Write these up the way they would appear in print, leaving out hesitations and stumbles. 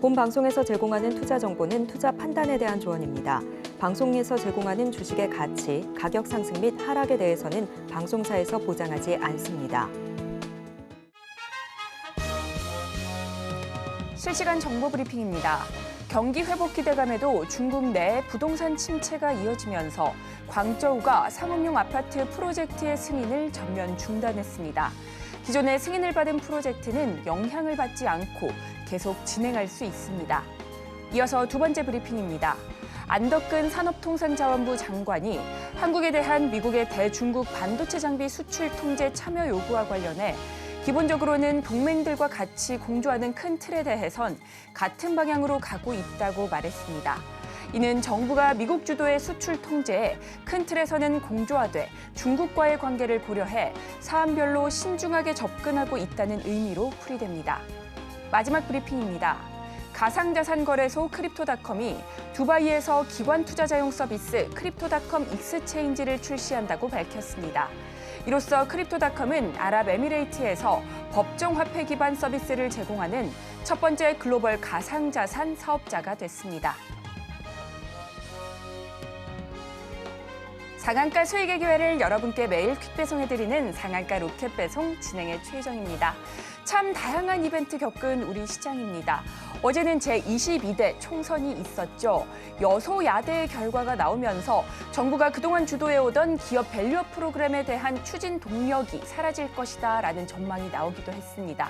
본 방송에서 제공하는 투자 정보는 투자 판단에 대한 조언입니다. 방송에서 제공하는 주식의 가치, 가격 상승 및 하락에 대해서는 방송사에서 보장하지 않습니다. 실시간 정보 브리핑입니다. 경기 회복 기대감에도 중국 내 부동산 침체가 이어지면서 광저우가 상업용 아파트 프로젝트의 승인을 전면 중단했습니다. 기존에 승인을 받은 프로젝트는 영향을 받지 않고 계속 진행할 수 있습니다. 이어서 두 번째 브리핑입니다. 안덕근 산업통상자원부 장관이 한국에 대한 미국의 대중국 반도체 장비 수출 통제 참여 요구와 관련해 기본적으로는 동맹들과 같이 공조하는 큰 틀에 대해선 같은 방향으로 가고 있다고 말했습니다. 이는 정부가 미국 주도의 수출 통제에 큰 틀에서는 공조화돼 중국과의 관계를 고려해 사안별로 신중하게 접근하고 있다는 의미로 풀이됩니다. 마지막 브리핑입니다. 가상자산 거래소 크립토닷컴이 두바이에서 기관 투자자용 서비스 크립토닷컴 익스체인지를 출시한다고 밝혔습니다. 이로써 크립토닷컴은 아랍에미레이트에서 법정 화폐 기반 서비스를 제공하는 첫 번째 글로벌 가상자산 사업자가 됐습니다. 상한가 수익의 기회를 여러분께 매일 퀵 배송해드리는 상한가 로켓 배송 진행의 최희정입니다. 참 다양한 이벤트 겪은 우리 시장입니다. 어제는 제22대 총선이 있었죠. 여소야대의 결과가 나오면서 정부가 그동안 주도해오던 기업 밸류업 프로그램에 대한 추진 동력이 사라질 것이다라는 전망이 나오기도 했습니다.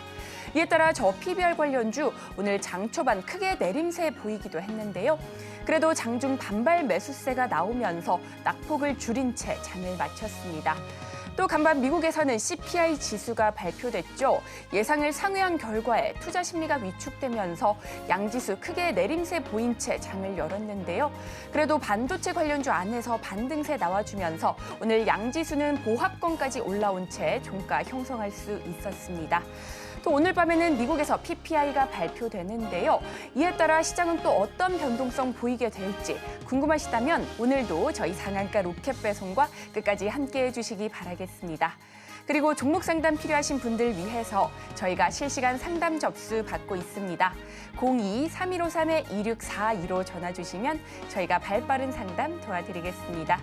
이에 따라 저 PBR 관련주 오늘 장 초반 크게 내림세 보이기도 했는데요. 그래도 장중 반발 매수세가 나오면서 낙폭을 줄인 채 장을 마쳤습니다. 또 간밤 미국에서는 CPI 지수가 발표됐죠. 예상을 상회한 결과에 투자 심리가 위축되면서 양지수 크게 내림세 보인 채 장을 열었는데요. 그래도 반도체 관련주 안에서 반등세 나와주면서 오늘 양지수는 보합권까지 올라온 채 종가 형성할 수 있었습니다. 또 오늘 밤에는 미국에서 PPI가 발표되는데요. 이에 따라 시장은 또 어떤 변동성 보이게 될지 궁금하시다면 오늘도 저희 상한가 로켓 배송과 끝까지 함께해 주시기 바라겠습니다. 그리고 종목 상담 필요하신 분들 위해서 저희가 실시간 상담 접수 받고 있습니다. 02-3153-2642로 전화 주시면 저희가 발빠른 상담 도와드리겠습니다.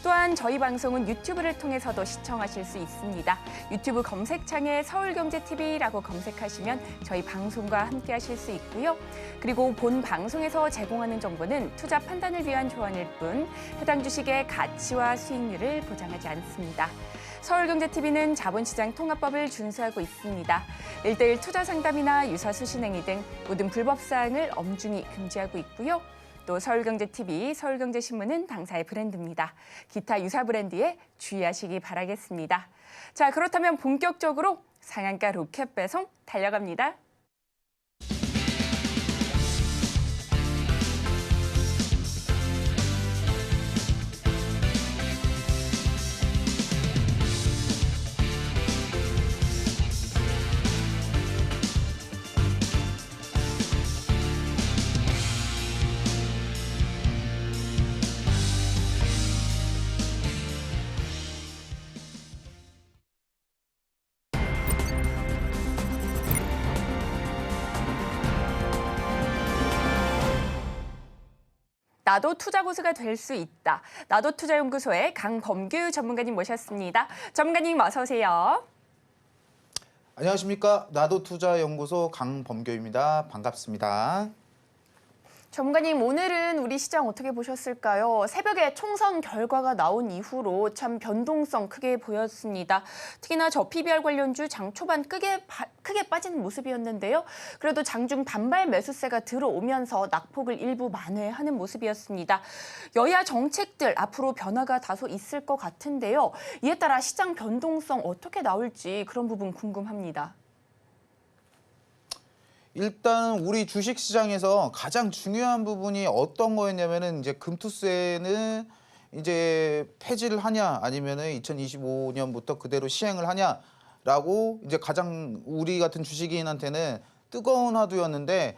또한 저희 방송은 유튜브를 통해서도 시청하실 수 있습니다. 유튜브 검색창에 서울경제TV라고 검색하시면 저희 방송과 함께하실 수 있고요. 그리고 본 방송에서 제공하는 정보는 투자 판단을 위한 조언일 뿐 해당 주식의 가치와 수익률을 보장하지 않습니다. 서울경제TV는 자본시장 통합법을 준수하고 있습니다. 1:1 투자 상담이나 유사수 신행위 등 모든 불법 사항을 엄중히 금지하고 있고요. 또 서울경제TV, 서울경제신문은 당사의 브랜드입니다. 기타 유사 브랜드에 주의하시기 바라겠습니다. 자, 그렇다면 본격적으로 상한가 로켓 배송 달려갑니다. 나도 투자 고수가 될 수 있다. 나도 투자연구소의 강범규 전문가님 모셨습니다. 전문가님 어서 오세요. 안녕하십니까. 나도 투자연구소 강범규입니다. 반갑습니다. 전문가님, 오늘은 우리 시장 어떻게 보셨을까요? 새벽에 총선 결과가 나온 이후로 참 변동성 크게 보였습니다. 특히나 저 PBR 관련주 장 초반 크게 빠지는 모습이었는데요. 그래도 장중 반발 매수세가 들어오면서 낙폭을 일부 만회하는 모습이었습니다. 여야 정책들 앞으로 변화가 다소 있을 것 같은데요. 이에 따라 시장 변동성 어떻게 나올지 그런 부분 궁금합니다. 일단 우리 주식시장에서 가장 중요한 부분이 어떤 거였냐면은 이제 금투세는 이제 폐지를 하냐 아니면은 2025년부터 그대로 시행을 하냐라고 이제 가장 우리 같은 주식인한테는 뜨거운 화두였는데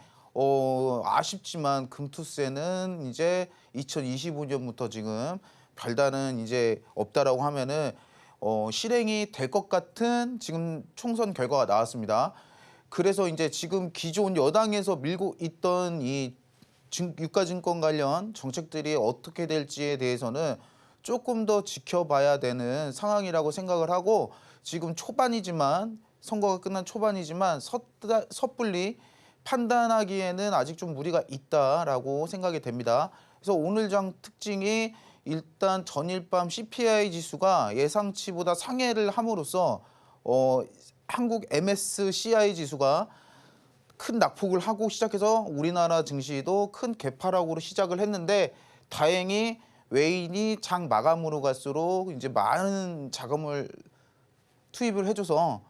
아쉽지만 금투세는 이제 2025년부터 지금 별다른 이제 없다라고 하면은 실행이 될 것 같은 지금 총선 결과가 나왔습니다. 그래서 이제 지금 기존 여당에서 밀고 있던 이 유가증권 관련 정책들이 어떻게 될지에 대해서는 조금 더 지켜봐야 되는 상황이라고 생각을 하고, 지금 초반이지만, 선거가 끝난 초반이지만 섣불리 판단하기에는 아직 좀 무리가 있다라고 생각이 됩니다. 그래서 오늘 장 특징이 일단 전일 밤 CPI 지수가 예상치보다 상회를 함으로써 한국 MSCI 지수가 큰 낙폭을 하고 시작해서 우리나라 증시도 큰 개파락으로 시작을 했는데, 다행히 외인이 장 마감으로 갈수록 이제 많은 자금을 투입을 해줘서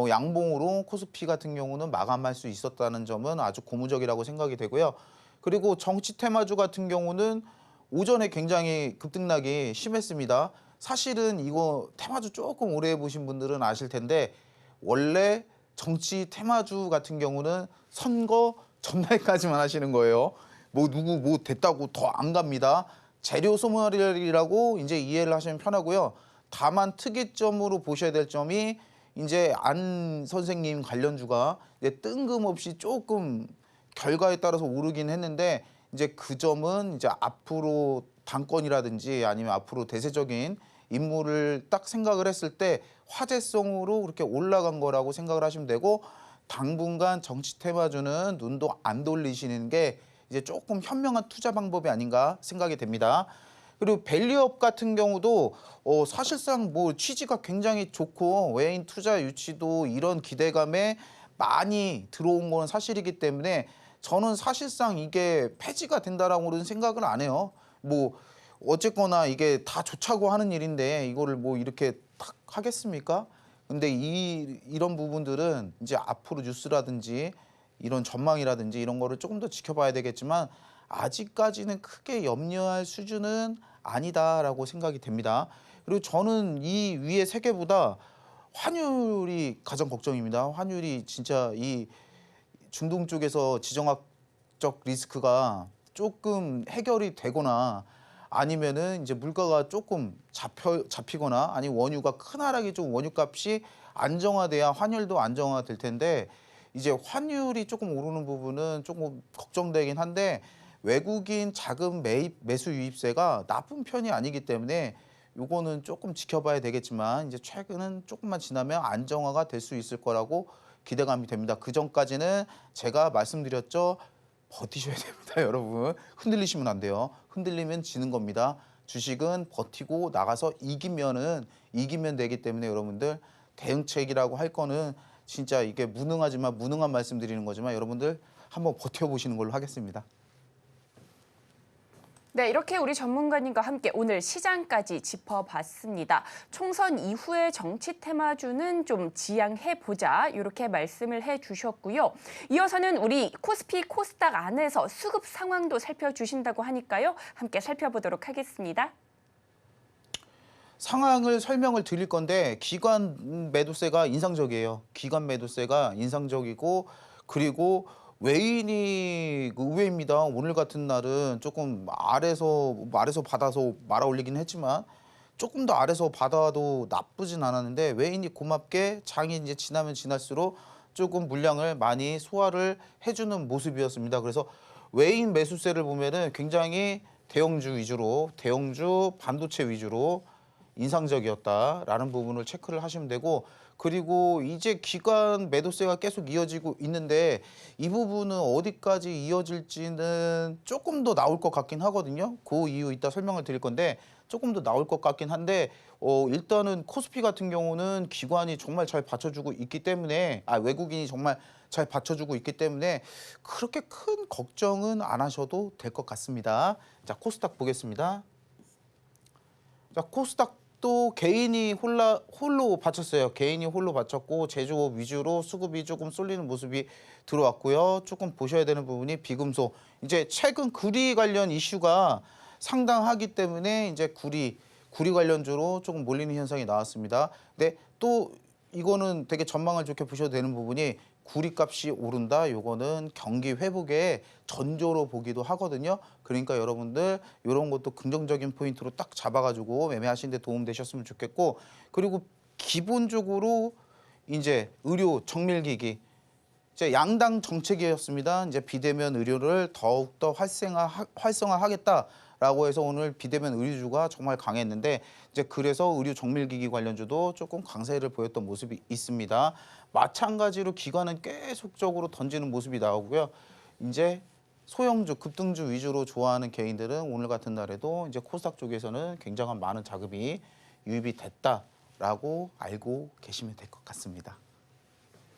양봉으로 코스피 같은 경우는 마감할 수 있었다는 점은 아주 고무적이라고 생각이 되고요. 그리고 정치 테마주 같은 경우는 오전에 굉장히 급등락이 심했습니다. 사실은 이거 테마주 조금 오래 해보신 분들은 아실 텐데, 원래 정치 테마주 같은 경우는 선거 전날까지만 하시는 거예요. 뭐 누구 뭐 됐다고 더 안 갑니다. 재료 소멸이라고 이제 이해를 하시면 편하고요. 다만 특이점으로 보셔야 될 점이 이제 안 선생님 관련주가 이제 뜬금없이 조금 결과에 따라서 오르긴 했는데, 이제 그 점은 이제 앞으로 당권이라든지 아니면 앞으로 대세적인 인물을 딱 생각을 했을 때 화제성으로 그렇게 올라간 거라고 생각을 하시면 되고, 당분간 정치 테마주는 눈도 안 돌리시는 게 이제 조금 현명한 투자 방법이 아닌가 생각이 됩니다. 그리고 밸류업 같은 경우도 사실상 뭐 취지가 굉장히 좋고 외인 투자 유치도 이런 기대감에 많이 들어온 건 사실이기 때문에 저는 사실상 이게 폐지가 된다라고는 생각을 안 해요. 뭐 어쨌거나 이게 다 좋자고 하는 일인데 이거를 뭐 이렇게 탁 하겠습니까? 근데 이런 부분들은 이제 앞으로 뉴스라든지 이런 전망이라든지 이런 거를 조금 더 지켜봐야 되겠지만, 아직까지는 크게 염려할 수준은 아니다라고 생각이 됩니다. 그리고 저는 이 위에 세 개보다 환율이 가장 걱정입니다. 환율이 진짜 이 중동 쪽에서 지정학적 리스크가 조금 해결이 되거나, 아니면은 이제 물가가 조금 잡히거나, 아니 원유가 큰 하락이 좀 원유값이 안정화돼야 환율도 안정화될 텐데, 이제 환율이 조금 오르는 부분은 조금 걱정되긴 한데, 외국인 자금 매수 유입세가 나쁜 편이 아니기 때문에 요거는 조금 지켜봐야 되겠지만, 이제 최근은 조금만 지나면 안정화가 될 수 있을 거라고 기대감이 됩니다. 그 전까지는 제가 말씀드렸죠. 버티셔야 됩니다, 여러분. 흔들리시면 안 돼요. 흔들리면 지는 겁니다. 주식은 버티고 나가서 이기면 되기 때문에 여러분들 대응책이라고 할 거는 진짜 이게 무능하지만 무능한 말씀드리는 거지만 여러분들 한번 버텨보시는 걸로 하겠습니다. 네, 이렇게 우리 전문가님과 함께 오늘 시장까지 짚어봤습니다. 총선 이후의 정치 테마주는 좀 지양해보자, 이렇게 말씀을 해주셨고요. 이어서는 우리 코스피, 코스닥 안에서 수급 상황도 살펴주신다고 하니까요. 함께 살펴보도록 하겠습니다. 상황을 설명을 드릴 건데, 기관 매도세가 인상적이에요. 기관 매도세가 인상적이고, 그리고 외인이 의외입니다. 오늘 같은 날은 조금 아래서 받아서 말아 올리긴 했지만 조금 더 아래서 받아도 나쁘진 않았는데, 외인이 고맙게 장이 이제 지나면 지날수록 조금 물량을 많이 소화를 해주는 모습이었습니다. 그래서 외인 매수세를 보면은 굉장히 대형주 위주로, 대형주 반도체 위주로 인상적이었다라는 부분을 체크를 하시면 되고, 그리고 이제 기관 매도세가 계속 이어지고 있는데 이 부분은 어디까지 이어질지는 조금 더 나올 것 같긴 하거든요. 그 이유 이따 설명을 드릴 건데 조금 더 나올 것 같긴 한데, 일단은 코스피 같은 경우는 기관이 정말 잘 받쳐주고 있기 때문에, 외국인이 정말 잘 받쳐주고 있기 때문에 그렇게 큰 걱정은 안 하셔도 될 것 같습니다. 자, 코스닥 보겠습니다. 자, 코스닥도 개인이 홀로 받쳤어요. 개인이 홀로 받쳤고 제조업 위주로 수급이 조금 쏠리는 모습이 들어왔고요. 조금 보셔야 되는 부분이 비금속. 이제 최근 구리 관련 이슈가 상당하기 때문에 이제 구리 관련주로 조금 몰리는 현상이 나왔습니다. 근데 또 이거는 되게 전망을 좋게 보셔도 되는 부분이, 구리 값이 오른다. 요거는 경기 회복의 전조로 보기도 하거든요. 그러니까 여러분들 이런 것도 긍정적인 포인트로 딱 잡아가지고 매매하시는 데 도움 되셨으면 좋겠고, 그리고 기본적으로 이제 의료 정밀기기 이제 양당 정책이었습니다. 이제 비대면 의료를 더욱더 활성화하겠다라고 해서 오늘 비대면 의료주가 정말 강했는데 이제 그래서 의료 정밀기기 관련주도 조금 강세를 보였던 모습이 있습니다. 마찬가지로 기관은 계속적으로 던지는 모습이 나오고요. 이제 소형주, 급등주 위주로 좋아하는 개인들은 오늘 같은 날에도 이제 코스닥 쪽에서는 굉장한 많은 자금이 유입이 됐다라고 알고 계시면 될 것 같습니다.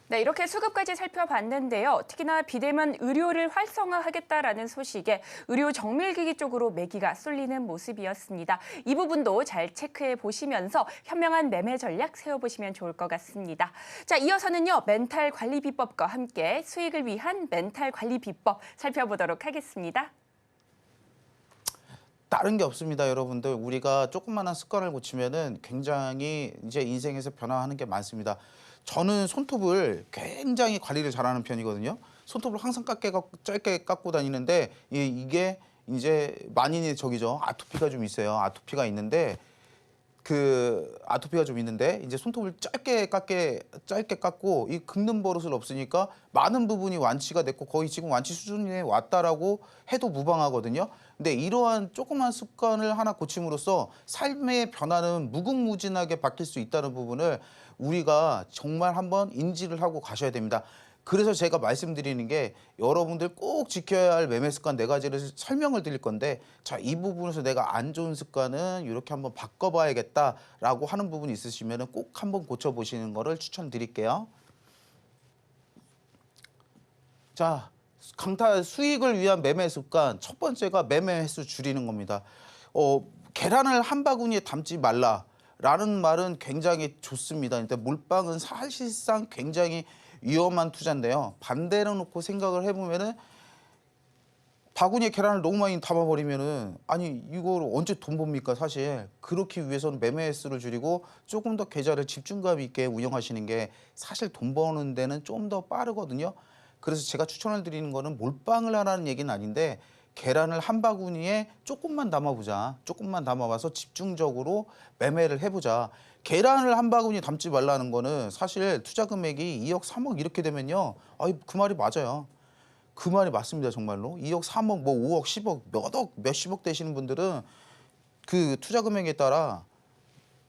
네, 이렇게 수급까지 살펴봤는데요. 특히나 비대면 의료를 활성화하겠다라는 소식에 의료 정밀기기 쪽으로 매기가 쏠리는 모습이었습니다. 이 부분도 잘 체크해 보시면서 현명한 매매 전략 세워보시면 좋을 것 같습니다. 자, 이어서는요. 멘탈 관리 비법과 함께 수익을 위한 멘탈 관리 비법 살펴보도록 하겠습니다. 다른 게 없습니다, 여러분들. 우리가 조그마한 습관을 고치면은 굉장히 이제 인생에서 변화하는 게 많습니다. 저는 손톱을 굉장히 관리를 잘하는 편이거든요. 손톱을 항상 짧게 깎고 다니는데 이게 이제 만인의 적이죠. 아토피가 좀 있어요. 아토피가 있는데 이제 손톱을 짧게 깎고 이 긁는 버릇을 없으니까 많은 부분이 완치가 됐고 거의 지금 완치 수준에 왔다라고 해도 무방하거든요. 근데 이러한 조그만 습관을 하나 고침으로써 삶의 변화는 무궁무진하게 바뀔 수 있다는 부분을 우리가 정말 한번 인지를 하고 가셔야 됩니다. 그래서 제가 말씀드리는 게 여러분들 꼭 지켜야 할 매매 습관 4가지를 설명을 드릴 건데 자, 이 부분에서 내가 안 좋은 습관은 이렇게 한번 바꿔봐야겠다라고 하는 부분이 있으시면 꼭 한번 고쳐보시는 거를 추천드릴게요. 자, 강타 수익을 위한 매매 습관 첫 번째가 매매 횟수 줄이는 겁니다. 계란을 한 바구니에 담지 말라라는 말은 굉장히 좋습니다. 근데 몰빵은 사실상 굉장히 위험한 투자인데요. 반대로 놓고 생각을 해보면은 바구니에 계란을 너무 많이 담아버리면은 아니 이걸 언제 돈 법니까 사실. 그렇기 위해서는 매매 횟수를 줄이고 조금 더 계좌를 집중감 있게 운영하시는 게 사실 돈 버는 데는 좀 더 빠르거든요. 그래서 제가 추천을 드리는 거는 몰빵을 하라는 얘기는 아닌데 계란을 한 바구니에 조금만 담아보자. 조금만 담아봐서 집중적으로 매매를 해보자. 계란을 한 바구니에 담지 말라는 거는 사실 투자 금액이 2억, 3억 이렇게 되면요. 그 말이 맞아요. 그 말이 맞습니다. 정말로. 2억, 3억, 뭐 5억, 10억, 몇십억 되시는 분들은 그 투자 금액에 따라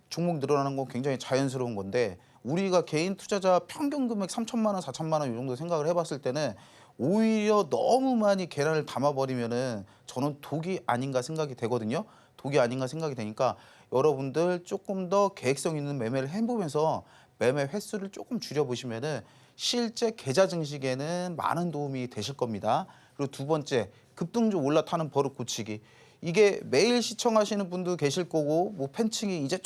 종목 늘어나는 건 굉장히 자연스러운 건데 우리가 개인 투자자 평균 금액 3천만 원, 4천만 원 이 정도 생각을 해봤을 때는 오히려 너무 많이 계란을 담아버리면은 저는 독이 아닌가 생각이 되거든요. 독이 아닌가 생각이 되니까 여러분들 조금 더 계획성 있는 매매를 해보면서 매매 횟수를 조금 줄여보시면은 실제 계좌 증식에는 많은 도움이 되실 겁니다. 그리고 두 번째, 급등주 올라타는 버릇 고치기. 이게 매일 시청하시는 분도 계실 거고 뭐 팬층이 이제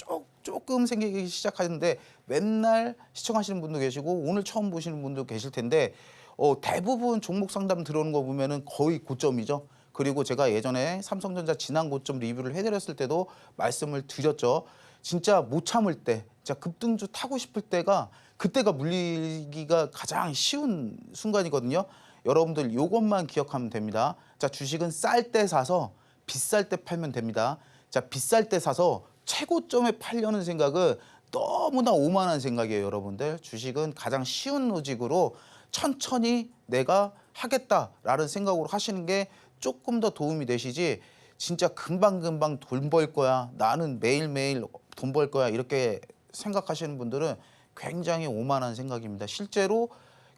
조금 생기기 시작하는데 맨날 시청하시는 분도 계시고 오늘 처음 보시는 분도 계실 텐데 대부분 종목 상담 들어오는 거 보면은 거의 고점이죠. 그리고 제가 예전에 삼성전자 지난 고점 리뷰를 해드렸을 때도 말씀을 드렸죠. 진짜 못 참을 때, 진짜 급등주 타고 싶을 때가 그때가 물리기가 가장 쉬운 순간이거든요. 여러분들 이것만 기억하면 됩니다. 자, 주식은 쌀 때 사서 비쌀 때 팔면 됩니다. 자, 비쌀 때 사서 최고점에 팔려는 생각은 너무나 오만한 생각이에요, 여러분들. 주식은 가장 쉬운 로직으로 천천히 내가 하겠다라는 생각으로 하시는 게 조금 더 도움이 되시지 진짜 금방금방 돈 벌 거야. 나는 매일매일 돈 벌 거야. 이렇게 생각하시는 분들은 굉장히 오만한 생각입니다. 실제로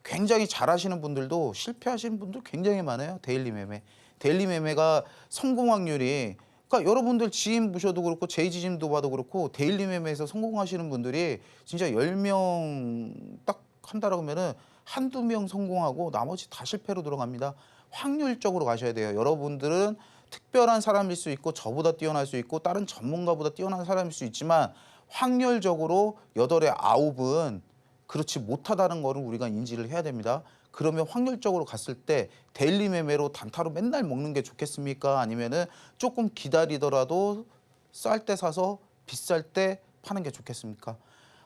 굉장히 잘하시는 분들도 실패하시는 분들 굉장히 많아요. 데일리 매매. 데일리 매매가 성공 확률이 그러니까 여러분들 지인 보셔도 그렇고 제이지짐도 봐도 그렇고 데일리 매매에서 성공하시는 분들이 진짜 10명 딱 한다라고 하면은 한두 명 성공하고 나머지 다 실패로 들어갑니다. 확률적으로 가셔야 돼요. 여러분들은 특별한 사람일 수 있고 저보다 뛰어날 수 있고 다른 전문가보다 뛰어난 사람일 수 있지만 확률적으로 8에 9은 그렇지 못하다는 거를 우리가 인지를 해야 됩니다. 그러면 확률적으로 갔을 때 데일리 매매로 단타로 맨날 먹는 게 좋겠습니까? 아니면은 조금 기다리더라도 쌀 때 사서 비쌀 때 파는 게 좋겠습니까?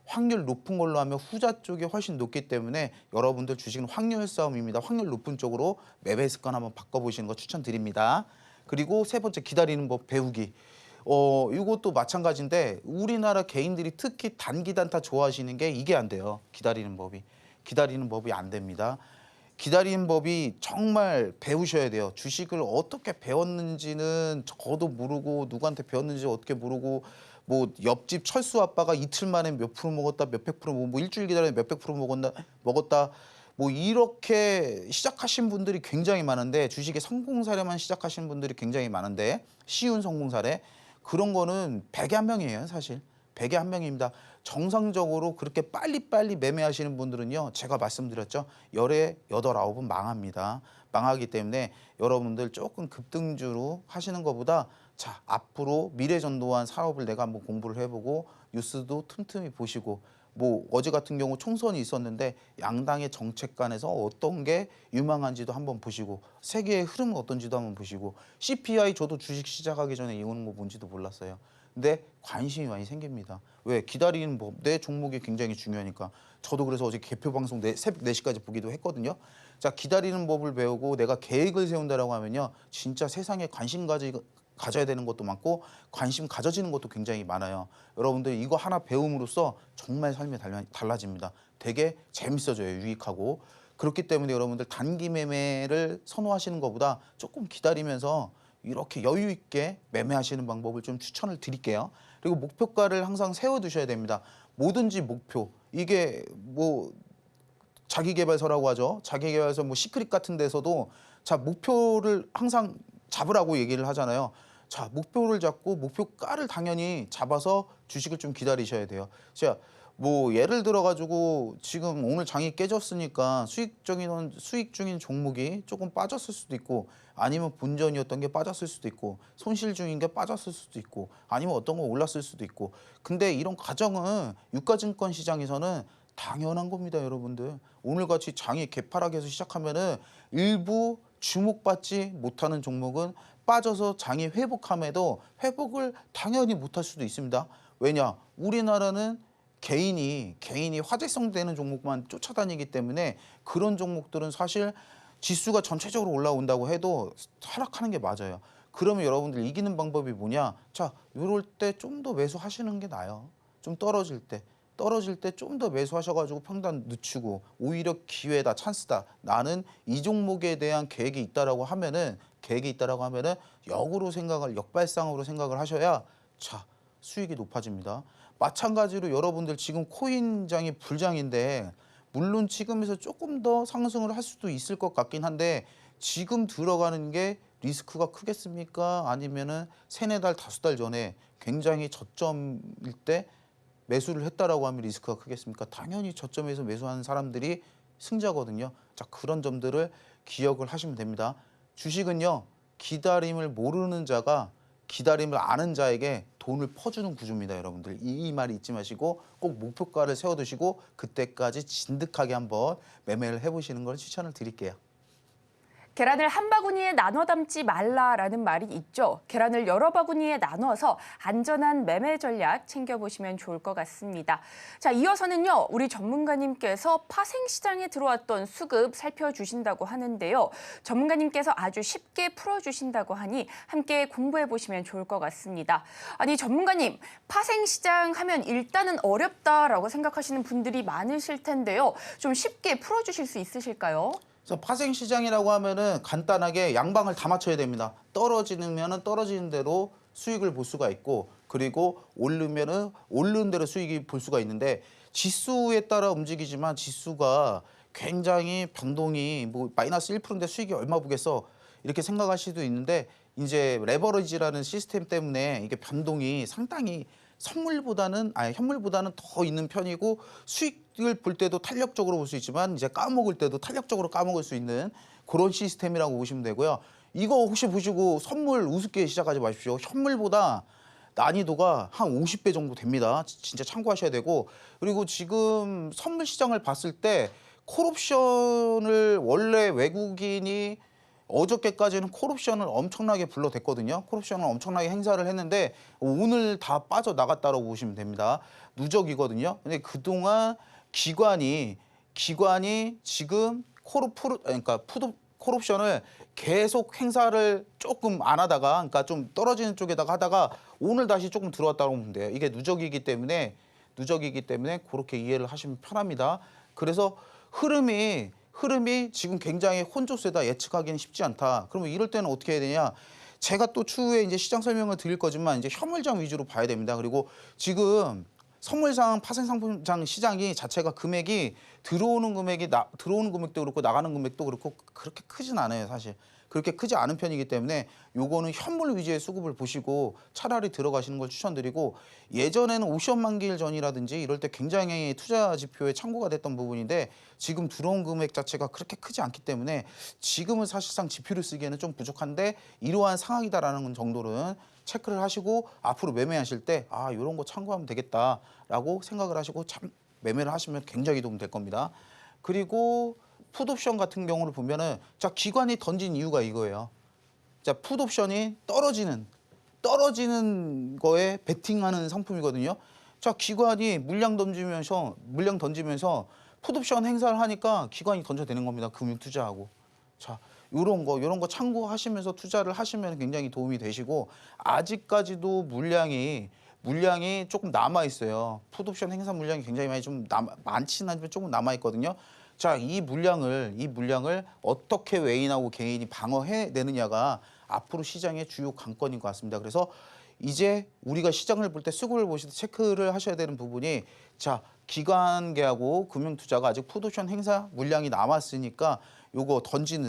확률 높은 걸로 하면 후자 쪽이 훨씬 높기 때문에 여러분들 주식은 확률 싸움입니다. 확률 높은 쪽으로 매매 습관 한번 바꿔보시는 거 추천드립니다. 그리고 세 번째, 기다리는 법 배우기. 이것도 마찬가지인데 우리나라 개인들이 특히 단기 단타 좋아하시는 게 이게 안 돼요. 기다리는 법이 안 됩니다. 기다리는 법이 정말 배우셔야 돼요. 주식을 어떻게 배웠는지는 저도 모르고 누구한테 배웠는지 어떻게 모르고 뭐 옆집 철수 아빠가 이틀 만에 몇 프로 먹었다 몇백 프로 뭐 일주일 기다려 몇백 프로 먹었다 뭐 이렇게 시작하신 분들이 굉장히 많은데 주식의 성공 사례만 시작하신 분들이 굉장히 많은데 쉬운 성공 사례 그런 거는 100에 한 명이에요 사실. 100에 한 명입니다. 정상적으로 그렇게 빨리빨리 매매하시는 분들은요. 제가 말씀드렸죠. 10에 8, 9은 망합니다. 망하기 때문에 여러분들 조금 급등주로 하시는 것보다 자 앞으로 미래전도한 사업을 내가 한번 공부를 해보고 뉴스도 틈틈이 보시고 뭐 어제 같은 경우 총선이 있었는데 양당의 정책 간에서 어떤 게 유망한지도 한번 보시고 세계의 흐름은 어떤지도 한번 보시고 CPI 저도 주식 시작하기 전에 이거는 거 뭔지도 몰랐어요. 근데 관심이 많이 생깁니다. 왜? 기다리는 법, 내 종목이 굉장히 중요하니까. 저도 그래서 어제 개표 방송 새벽 4시까지 보기도 했거든요. 자, 기다리는 법을 배우고 내가 계획을 세운다라고 하면요. 진짜 세상에 관심 가져야 되는 것도 많고 관심 가져지는 것도 굉장히 많아요. 여러분들 이거 하나 배움으로써 정말 삶이 달라집니다. 되게 재밌어져요. 유익하고. 그렇기 때문에 여러분들 단기 매매를 선호하시는 것보다 조금 기다리면서 이렇게 여유 있게 매매하시는 방법을 좀 추천을 드릴게요. 그리고 목표가를 항상 세워두셔야 됩니다. 뭐든지 목표. 이게 뭐 자기계발서라고 하죠. 자기계발서 뭐 시크릿 같은 데서도 자 목표를 항상 잡으라고 얘기를 하잖아요. 자 목표를 잡고 목표가를 당연히 잡아서 주식을 좀 기다리셔야 돼요. 자 뭐 예를 들어 가지고 지금 오늘 장이 깨졌으니까 수익 중인 종목이 조금 빠졌을 수도 있고 아니면 본전이었던 게 빠졌을 수도 있고 손실 중인 게 빠졌을 수도 있고 아니면 어떤 거 올랐을 수도 있고 근데 이런 과정은 유가증권 시장에서는 당연한 겁니다, 여러분들. 오늘같이 장이 개파락해서 시작하면은 일부 주목받지 못하는 종목은 빠져서 장이 회복함에도 회복을 당연히 못할 수도 있습니다. 왜냐? 우리나라는 개인이 화제성 되는 종목만 쫓아다니기 때문에 그런 종목들은 사실 지수가 전체적으로 올라온다고 해도 하락하는 게 맞아요. 그러면 여러분들 이기는 방법이 뭐냐? 자, 이럴 때 좀 더 매수하시는 게 나아요. 좀 떨어질 때 좀 더 매수하셔가지고 평단 늦추고 오히려 기회다, 찬스다. 나는 이 종목에 대한 계획이 있다라고 하면은 역발상으로 생각을 하셔야 자 수익이 높아집니다. 마찬가지로 여러분들 지금 코인장이 불장인데 물론 지금에서 조금 더 상승을 할 수도 있을 것 같긴 한데 지금 들어가는 게 리스크가 크겠습니까? 아니면은 3-4달, 5달 전에 굉장히 저점일 때 매수를 했다라고 하면 리스크가 크겠습니까? 당연히 저점에서 매수하는 사람들이 승자거든요. 자, 그런 점들을 기억을 하시면 됩니다. 주식은요. 기다림을 모르는 자가 기다림을 아는 자에게 돈을 퍼주는 구조입니다, 여러분들. 이 말이 잊지 마시고 꼭 목표가를 세워두시고 그때까지 진득하게 한번 매매를 해보시는 걸 추천을 드릴게요. 계란을 한 바구니에 나눠 담지 말라라는 말이 있죠. 계란을 여러 바구니에 나눠서 안전한 매매 전략 챙겨보시면 좋을 것 같습니다. 자, 이어서는요. 우리 전문가님께서 파생시장에 들어왔던 수급 살펴주신다고 하는데요. 전문가님께서 아주 쉽게 풀어주신다고 하니 함께 공부해보시면 좋을 것 같습니다. 아니, 전문가님, 파생시장 하면 일단은 어렵다라고 생각하시는 분들이 많으실 텐데요. 좀 쉽게 풀어주실 수 있으실까요? 그래서 파생시장이라고 하면은 간단하게 양방을 다 맞춰야 됩니다. 떨어지면은 떨어지는 대로 수익을 볼 수가 있고 그리고 오르면은 오르는 대로 수익이 볼 수가 있는데 지수에 따라 움직이지만 지수가 굉장히 변동이 뭐 마이너스 1%인데 수익이 얼마 보겠어 이렇게 생각하실 수도 있는데 이제 레버리지라는 시스템 때문에 이게 변동이 상당히 현물보다는 더 있는 편이고 수익을 볼 때도 탄력적으로 볼 수 있지만 이제 까먹을 때도 탄력적으로 까먹을 수 있는 그런 시스템이라고 보시면 되고요. 이거 혹시 보시고 선물 우습게 시작하지 마십시오. 현물보다 난이도가 한 50배 정도 됩니다. 진짜 참고하셔야 되고 그리고 지금 선물 시장을 봤을 때 콜옵션을 원래 외국인이 어저께까지는 콜옵션을 엄청나게 불러댔거든요. 콜옵션을 엄청나게 행사를 했는데 오늘 다 빠져나갔다고 보시면 됩니다. 누적이거든요. 근데 그동안 기관이 지금 콜옵션을 계속 행사를 조금 안 하다가 그러니까 좀 떨어지는 쪽에다가 하다가 오늘 다시 조금 들어왔다고 보면 돼요. 이게 누적이기 때문에 그렇게 이해를 하시면 편합니다. 그래서 흐름이 흐름이 지금 굉장히 혼조세다, 예측하기는 쉽지 않다. 그러면 이럴 때는 어떻게 해야 되냐? 제가 또 추후에 이제 시장 설명을 드릴 거지만 이제 현물장 위주로 봐야 됩니다. 그리고 지금 선물상, 파생상품장 시장이 자체가 금액이 들어오는 금액도 그렇고 나가는 금액도 그렇고 그렇게 크진 않아요, 사실. 그렇게 크지 않은 편이기 때문에 요거는 현물 위주의 수급을 보시고 차라리 들어가시는 걸 추천드리고, 예전에는 옵션 만기일 전이라든지 이럴 때 굉장히 투자 지표에 참고가 됐던 부분인데 지금 들어온 금액 자체가 그렇게 크지 않기 때문에 지금은 사실상 지표를 쓰기에는 좀 부족한데 이러한 상황이다라는 정도는 체크를 하시고 앞으로 매매하실 때 이런 거 참고하면 되겠다라고 생각을 하시고 매매를 하시면 굉장히 도움 될 겁니다. 그리고 풋옵션 같은 경우를 보면은 자, 기관이 던진 이유가 이거예요. 자, 풋옵션이 떨어지는 거에 베팅하는 상품이거든요. 자, 기관이 물량 던지면서 풋옵션 행사를 하니까 기관이 던져대는 겁니다. 금융 투자하고. 자, 이런 거 참고하시면서 투자를 하시면 굉장히 도움이 되시고, 아직까지도 물량이 조금 남아 있어요. 풋옵션 행사 물량이 굉장히 많지는 않지만 조금 남아 있거든요. 자, 이 물량을 어떻게 외인하고 개인이 방어해내느냐가 앞으로 시장의 주요 관건인 것 같습니다. 그래서 이제 우리가 시장을 볼 때, 수급을 보실 때 체크를 하셔야 되는 부분이, 자, 기관계하고 금융투자가 아직 풋옵션 행사 물량이 남았으니까 요거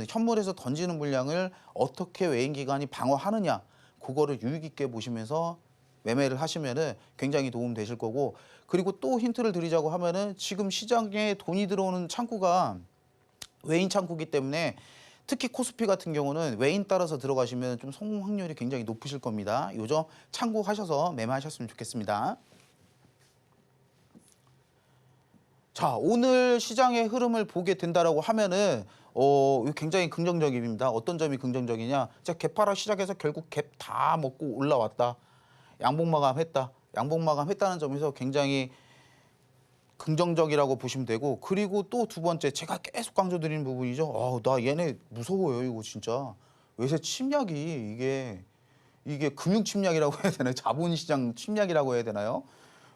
현물에서 던지는 물량을 어떻게 외인기관이 방어하느냐, 그거를 유익 있게 보시면서 매매를 하시면은 굉장히 도움 되실 거고, 그리고 또 힌트를 드리자고 하면은 지금 시장에 돈이 들어오는 창구가 외인 창구이기 때문에 특히 코스피 같은 경우는 외인 따라서 들어가시면 좀 성공 확률이 굉장히 높으실 겁니다. 요 점 참고하셔서 매매하셨으면 좋겠습니다. 자, 오늘 시장의 흐름을 보게 된다라고 하면은 굉장히 긍정적입니다. 어떤 점이 긍정적이냐? 자, 개파락 시작해서 결국 갭 다 먹고 올라왔다. 양봉 마감했다는 점에서 굉장히 긍정적이라고 보시면 되고, 그리고 또 두 번째 제가 계속 강조드리는 부분이죠. 나 얘네 무서워요, 이거 진짜. 외세 침략이 이게 금융 침략이라고 해야 되나요? 자본시장 침략이라고 해야 되나요?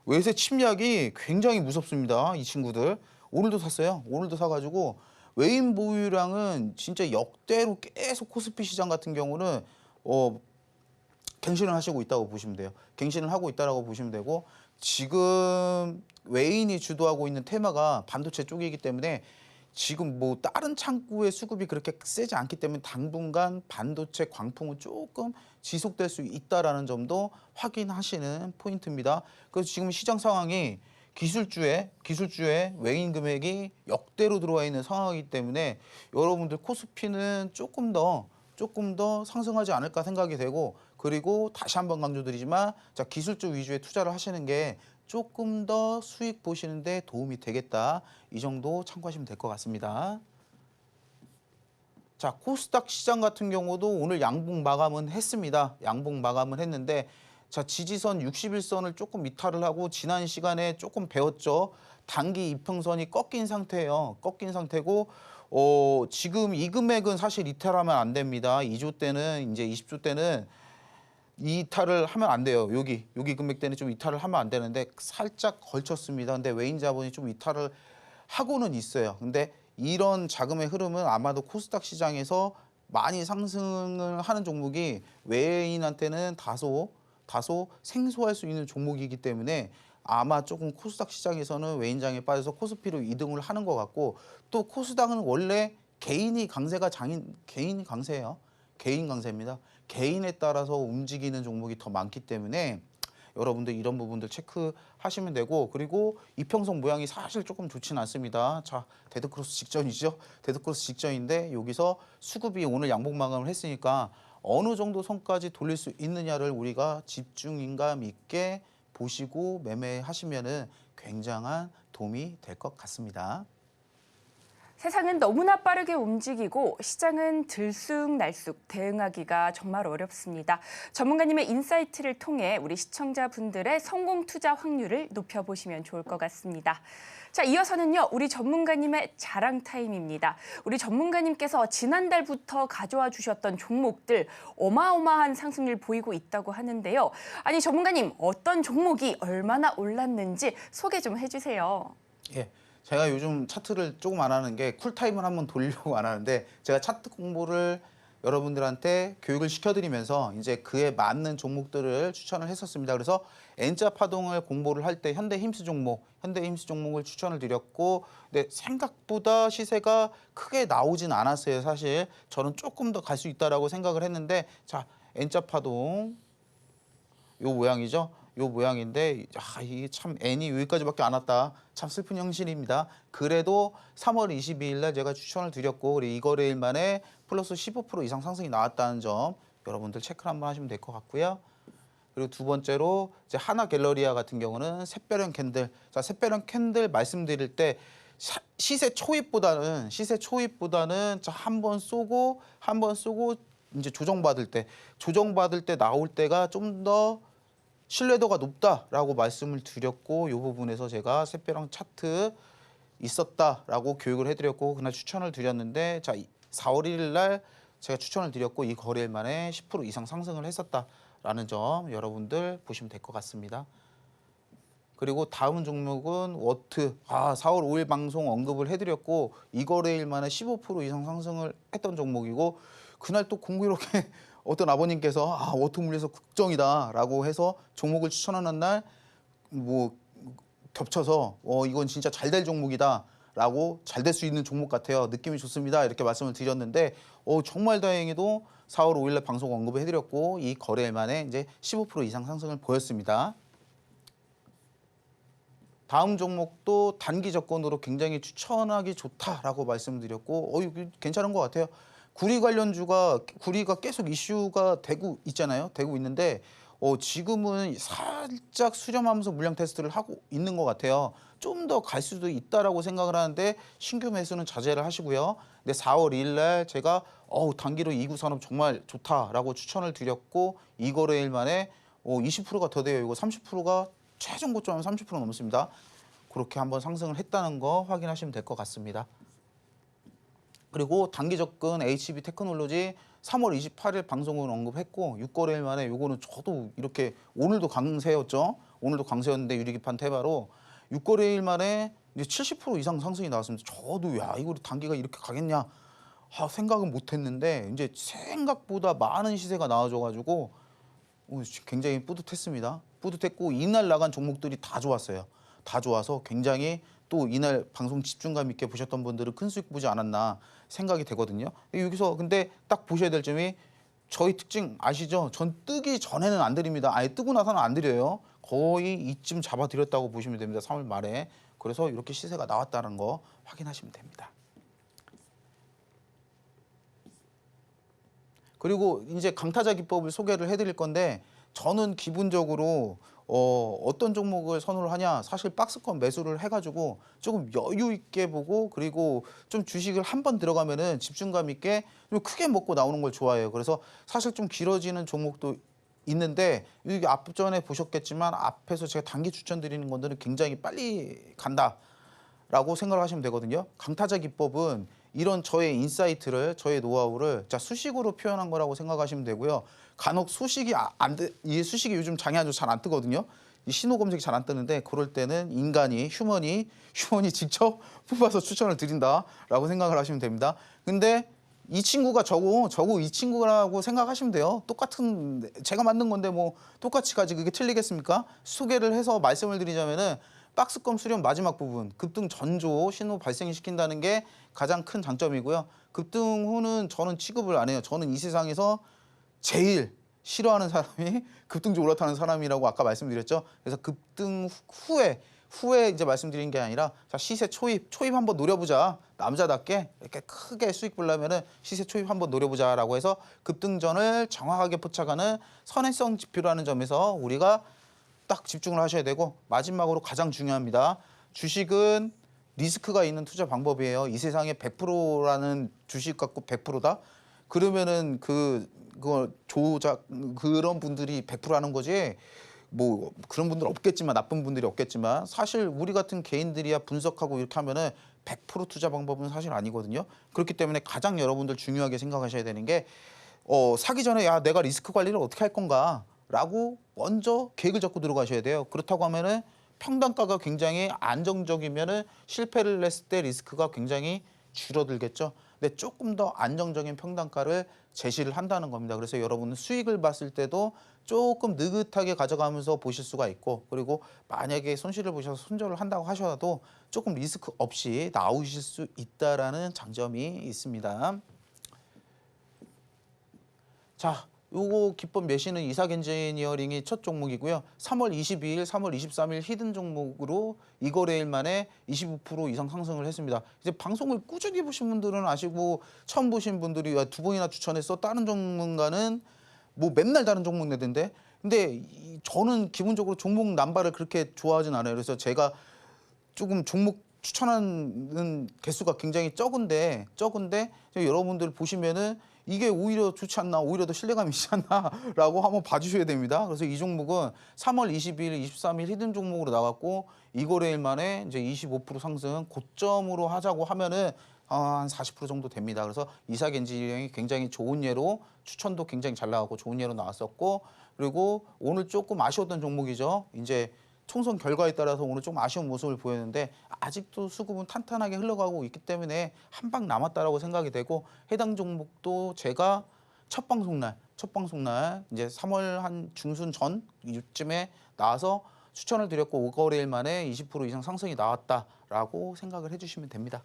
외세 침략이 굉장히 무섭습니다, 이 친구들. 오늘도 샀어요. 오늘도 사가지고 외인 보유량은 진짜 역대로 계속 코스피 시장 같은 경우는 갱신을 하시고 있다고 보시면 돼요. 갱신을 하고 있다라고 보시면 되고, 지금 외인이 주도하고 있는 테마가 반도체 쪽이기 때문에 지금 뭐 다른 창구의 수급이 그렇게 세지 않기 때문에 당분간 반도체 광풍은 조금 지속될 수 있다라는 점도 확인하시는 포인트입니다. 그래서 지금 시장 상황이 기술주에 외인 금액이 역대로 들어와 있는 상황이기 때문에 여러분들 코스피는 조금 더 상승하지 않을까 생각이 되고, 그리고 다시 한번 강조드리지만, 자, 기술주 위주의 투자를 하시는 게 조금 더 수익 보시는데 도움이 되겠다. 이 정도 참고하시면 될 것 같습니다. 자, 코스닥 시장 같은 경우도 오늘 양봉 마감은 했습니다. 양봉 마감은 했는데, 자, 지지선 61선을 조금 이탈을 하고 지난 시간에 조금 배웠죠. 단기 이평선이 꺾인 상태예요. 꺾인 상태고, 지금 이 금액은 사실 이탈하면 안 됩니다. 2조 때는, 이제 20조 때는 이탈을 하면 안 돼요. 여기 금액 때는 좀 이탈을 하면 안 되는데 살짝 걸쳤습니다. 근데 외인 자본이 좀 이탈을 하고는 있어요. 근데 이런 자금의 흐름은 아마도 코스닥 시장에서 많이 상승을 하는 종목이 외인한테는 다소 생소할 수 있는 종목이기 때문에 아마 조금 코스닥 시장에서는 외인장에 빠져서 코스피로 이동을 하는 것 같고, 또 코스닥은 원래 개인이 강세예요. 개인 강세입니다. 개인에 따라서 움직이는 종목이 더 많기 때문에 여러분들 이런 부분들 체크하시면 되고, 그리고 이평선 모양이 사실 조금 좋지는 않습니다. 자, 데드크로스 직전이죠. 데드크로스 직전인데 여기서 수급이 오늘 양봉 마감을 했으니까 어느 정도 선까지 돌릴 수 있느냐를 우리가 집중인감 있게 보시고 매매하시면은 굉장한 도움이 될 것 같습니다. 세상은 너무나 빠르게 움직이고 시장은 들쑥날쑥 대응하기가 정말 어렵습니다. 전문가님의 인사이트를 통해 우리 시청자분들의 성공 투자 확률을 높여보시면 좋을 것 같습니다. 자, 이어서는요, 우리 전문가님의 자랑 타임입니다. 우리 전문가님께서 지난달부터 가져와 주셨던 종목들 어마어마한 상승률 보이고 있다고 하는데요. 아니, 전문가님, 어떤 종목이 얼마나 올랐는지 소개 좀 해주세요. 예. 제가 요즘 차트를 조금 안 하는 게 쿨타임을 한번 돌리려고 안 하는데 제가 차트 공부를 여러분들한테 교육을 시켜드리면서 이제 그에 맞는 종목들을 추천을 했었습니다. 그래서 N자 파동을 공부를 할 때 현대힘스 종목을 추천을 드렸고, 근데 생각보다 시세가 크게 나오진 않았어요. 사실 저는 조금 더 갈 수 있다라고 생각을 했는데, 자 N자 파동 요 모양이죠. 요 모양인데 이게 참 N이 여기까지밖에 안 왔다. 참 슬픈 현실입니다. 그래도 3월 22일 날 제가 추천을 드렸고, 그리고 이 거래일 만에 플러스 15% 이상 상승이 나왔다는 점 여러분들 체크를 한번 하시면 될 것 같고요. 그리고 두 번째로 이제 하나 갤러리아 같은 경우는 샛별형 캔들. 자, 샛별형 캔들 말씀드릴 때 시세 초입보다는 한 번 쏘고 이제 조정받을 때 나올 때가 좀 더 신뢰도가 높다라고 말씀을 드렸고, 이 부분에서 제가 샛별형 차트 있었다라고 교육을 해드렸고 그날 추천을 드렸는데, 자 4월 1일 날 제가 추천을 드렸고 이 거래일 만에 10% 이상 상승을 했었다라는 점 여러분들 보시면 될 것 같습니다. 그리고 다음 종목은 워트. 4월 5일 방송 언급을 해드렸고 이 거래일 만에 15% 이상 상승을 했던 종목이고, 그날 또 공교롭게 어떤 아버님께서 워트 물려서 극정이다라고 해서 종목을 추천하는 날 뭐 겹쳐서 이건 진짜 잘 될 종목이다라고, 잘 될 수 있는 종목 같아요. 느낌이 좋습니다. 이렇게 말씀을 드렸는데 정말 다행히도 4월 5일 날 방송 언급을 해드렸고 이 거래일 만에 이제 15% 이상 상승을 보였습니다. 다음 종목도 단기 접근으로 굉장히 추천하기 좋다라고 말씀드렸고 이거 괜찮은 것 같아요. 구리 관련주가 계속 이슈가 되고 있잖아요. 되고 있는데 지금은 살짝 수렴하면서 물량 테스트를 하고 있는 것 같아요. 좀 더 갈 수도 있다라고 생각을 하는데 신규 매수는 자제를 하시고요. 근데 4월 2일 날 제가 단기로 2구 산업 정말 좋다라고 추천을 드렸고 이 거래일 만에 20%가 더 돼요. 이거 30%가 최종 고점은 30% 넘습니다. 그렇게 한번 상승을 했다는 거 확인하시면 될 것 같습니다. 그리고 단기 접근 HB 테크놀로지 3월 28일 방송을 언급했고 6거래일 만에 요거는 저도 이렇게 오늘도 강세였죠. 오늘도 강세였는데 유리기판 태바로 6거래일 만에 이제 70% 이상 상승이 나왔습니다. 저도 이거 단기가 이렇게 가겠냐 생각은 못했는데 이제 생각보다 많은 시세가 나와줘가지고 굉장히 뿌듯했습니다. 뿌듯했고 이날 나간 종목들이 다 좋았어요. 다 좋아서 굉장히 또 이날 방송 집중감 있게 보셨던 분들은 큰 수익 보지 않았나 생각이 되거든요. 여기서 근데 딱 보셔야 될 점이 저희 특징 아시죠? 전 뜨기 전에는 안 드립니다. 아예 뜨고 나서는 안 드려요. 거의 이쯤 잡아드렸다고 보시면 됩니다. 3월 말에. 그래서 이렇게 시세가 나왔다는 거 확인하시면 됩니다. 그리고 이제 강타자 기법을 소개를 해드릴 건데 저는 기본적으로 어떤 종목을 선호를 하냐, 사실 박스권 매수를 해가지고 조금 여유 있게 보고, 그리고 좀 주식을 한 번 들어가면은 집중감 있게 좀 크게 먹고 나오는 걸 좋아해요. 그래서 사실 좀 길어지는 종목도 있는데 이게 앞전에 보셨겠지만 앞에서 제가 단기 추천드리는 것들은 굉장히 빨리 간다라고 생각을 하시면 되거든요. 강타자 기법은 이런 저의 인사이트를, 저의 노하우를 수식으로 표현한 거라고 생각하시면 되고요. 간혹 수식이 이 수식이 요즘 장이 아주 잘 안 뜨거든요. 이 신호 검색이 잘 안 뜨는데 그럴 때는 휴먼이 직접 뽑아서 추천을 드린다라고 생각을 하시면 됩니다. 근데 이 친구가 저고 이 친구라고 생각하시면 돼요. 똑같은 제가 만든 건데 뭐 똑같이 가지 그게 틀리겠습니까? 소개를 해서 말씀을 드리자면은 박스권 수렴 마지막 부분 급등 전조 신호 발생시킨다는 게 가장 큰 장점이고요. 급등 후는 저는 취급을 안 해요. 저는 이 세상에서 제일 싫어하는 사람이 급등주 올라타는 사람이라고 아까 말씀드렸죠. 그래서 급등 후에 이제 말씀드린 게 아니라 시세 초입 한번 노려보자. 남자답게 이렇게 크게 수익 보려면은 시세 초입 한번 노려보자라고 해서 급등전을 정확하게 포착하는 선행성 지표라는 점에서 우리가 딱 집중을 하셔야 되고, 마지막으로 가장 중요합니다. 주식은 리스크가 있는 투자 방법이에요. 이 세상에 100%라는 주식 갖고 100%다? 그러면은 그거 그런 분들이 100%하는 거지. 뭐 그런 분들 없겠지만, 나쁜 분들이 없겠지만, 사실 우리 같은 개인들이야 분석하고 이렇게 하면은 100% 투자 방법은 사실 아니거든요. 그렇기 때문에 가장 여러분들 중요하게 생각하셔야 되는 게 사기 전에 내가 리스크 관리를 어떻게 할 건가 라고 먼저 계획을 잡고 들어가셔야 돼요. 그렇다고 하면은 평단가가 굉장히 안정적이면은 실패를 했을 때 리스크가 굉장히 줄어들겠죠. 근데 조금 더 안정적인 평단가를 제시를 한다는 겁니다. 그래서 여러분은 수익을 봤을 때도 조금 느긋하게 가져가면서 보실 수가 있고, 그리고 만약에 손실을 보셔서 손절을 한다고 하셔도 조금 리스크 없이 나오실 수 있다라는 장점이 있습니다. 자, 요거 기법 메시는 이삭 엔지니어링이 첫 종목이고요. 3월 22일, 3월 23일 히든 종목으로 이거래일 만에 25% 이상 상승을 했습니다. 이제 방송을 꾸준히 보신 분들은 아시고, 처음 보신 분들이 두 번이나 추천했어. 다른 전문가는 뭐 맨날 다른 종목 내던데. 근데 저는 기본적으로 종목 남발을 그렇게 좋아하진 않아요. 그래서 제가 조금 종목 추천하는 개수가 굉장히 적은데 여러분들 보시면은 이게 오히려 좋지 않나, 오히려 더 신뢰감이 있지 않나라고 한번 봐주셔야 됩니다. 그래서 이 종목은 3월 22일, 23일 히든 종목으로 나갔고, 이거래일 만에 이제 25% 상승, 고점으로 하자고 하면은 한 40% 정도 됩니다. 그래서 이삭 엔지니어링이 굉장히 좋은 예로, 추천도 굉장히 잘 나왔고 좋은 예로 나왔었고, 그리고 오늘 조금 아쉬웠던 종목이죠. 이제 총선 결과에 따라서 오늘 좀 아쉬운 모습을 보였는데, 아직도 수급은 탄탄하게 흘러가고 있기 때문에 한 방 남았다라고 생각이 되고, 해당 종목도 제가 첫 방송날 이제 3월 한 중순 전 이쯤에 나와서 추천을 드렸고, 5거래일 만에 20% 이상 상승이 나왔다라고 생각을 해주시면 됩니다.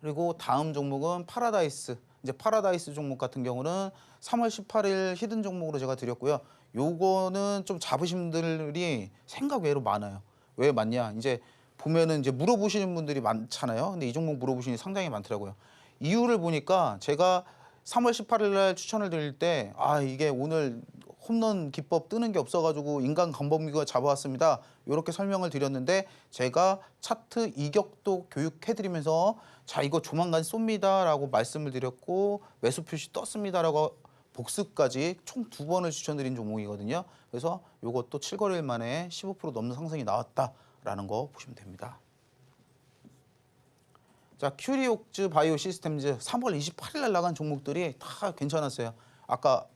그리고 다음 종목은 파라다이스. 이제 파라다이스 종목 같은 경우는 3월 18일 히든 종목으로 제가 드렸고요. 요거는 좀 잡으신 분들이 생각 외로 많아요. 왜 많냐? 이제 보면은 이제 물어보시는 분들이 많잖아요. 근데 이 종목 물어보시는 분이 상당히 많더라고요. 이유를 보니까 제가 3월 18일 날 추천을 드릴 때, 이게 오늘 홈런 기법 뜨는 게 없어가지고 인간 강범규가 잡아왔습니다. 이렇게 설명을 드렸는데, 제가 차트 이격도 교육해드리면서 자, 이거 조만간 쏩니다라고 말씀을 드렸고, 매수 표시 떴습니다라고 복습까지 총 2번을 추천드린 종목이거든요. 그래서 이것도 7거래일 만에 15% 넘는 상승이 나왔다라는 거 보시면 됩니다. 자, 큐리옥즈 바이오 시스템즈 3월 28일 날 나간 종목들이 다 괜찮았어요. 아까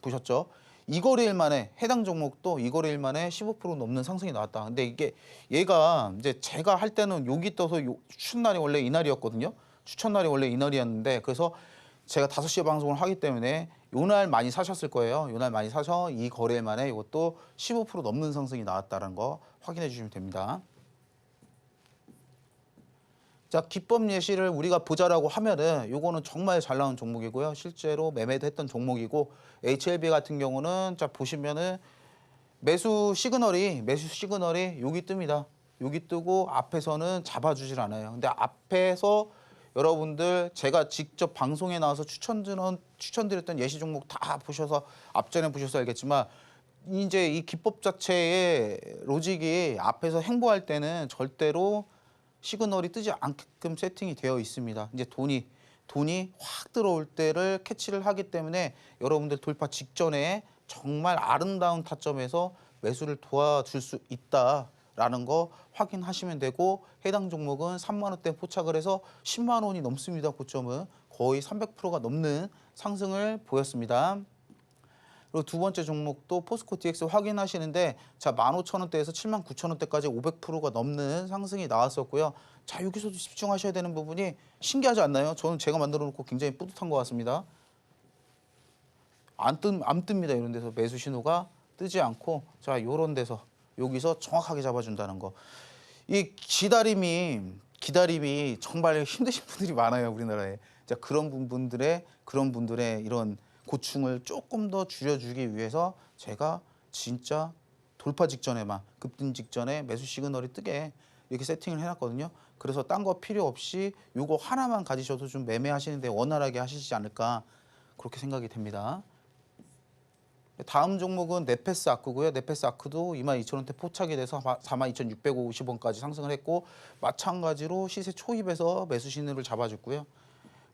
보셨죠? 이거래일 만에 해당 종목도 이거래일 만에 15% 넘는 상승이 나왔다. 근데 이게 얘가 이제 제가 할 때는 여기 떠서 추천 날이 원래 이날이었거든요. 추천 날이 원래 이날이었는데, 그래서 제가 5시에 방송을 하기 때문에 요날 많이 사셨을 거예요. 요날 많이 사서 이 거래일 만에 이것도 15% 넘는 상승이 나왔다는 거 확인해 주시면 됩니다. 자, 기법 예시를 우리가 보자라고 하면은 요거는 정말 잘 나온 종목이고요. 실제로 매매도 했던 종목이고, HLB 같은 경우는 자 보시면은 매수 시그널이 여기 뜹니다. 여기 뜨고 앞에서는 잡아주질 않아요. 근데 앞에서 여러분들 제가 직접 방송에 나와서 추천드렸던 예시 종목 다 보셔서, 앞전에 보셔서 알겠지만, 이제 이 기법 자체의 로직이 앞에서 행보할 때는 절대로 시그널이 뜨지 않게끔 세팅이 되어 있습니다. 이제 돈이 확 들어올 때를 캐치를 하기 때문에 여러분들 돌파 직전에 정말 아름다운 타점에서 매수를 도와줄 수 있다라는 거 확인하시면 되고, 해당 종목은 3만 원대 포착을 해서 10만 원이 넘습니다. 고점은 거의 300%가 넘는 상승을 보였습니다. 그리고 두 번째 종목도 포스코 DX 확인하시는데, 자 15,000원대에서 79,000원대까지 500%가 넘는 상승이 나왔었고요. 자 여기서도 집중하셔야 되는 부분이 신기하지 않나요? 저는 제가 만들어 놓고 굉장히 뿌듯한 것 같습니다. 안 뜹니다. 이런 데서 매수 신호가 뜨지 않고, 자 요런 데서 여기서 정확하게 잡아준다는 거. 이 기다림이 정말 힘드신 분들이 많아요, 우리나라에. 자 그런 분들의 이런 고충을 조금 더 줄여주기 위해서 제가 진짜 돌파 직전에만, 급등 직전에 매수 시그널이 뜨게 이렇게 세팅을 해놨거든요. 그래서 딴 거 필요 없이 요거 하나만 가지셔도 좀 매매하시는데 원활하게 하시지 않을까, 그렇게 생각이 됩니다. 다음 종목은 네페스 아크고요. 네페스 아크도 22,000원대 포착이 돼서 42,650원까지 상승을 했고, 마찬가지로 시세 초입에서 매수 신호를 잡아줬고요.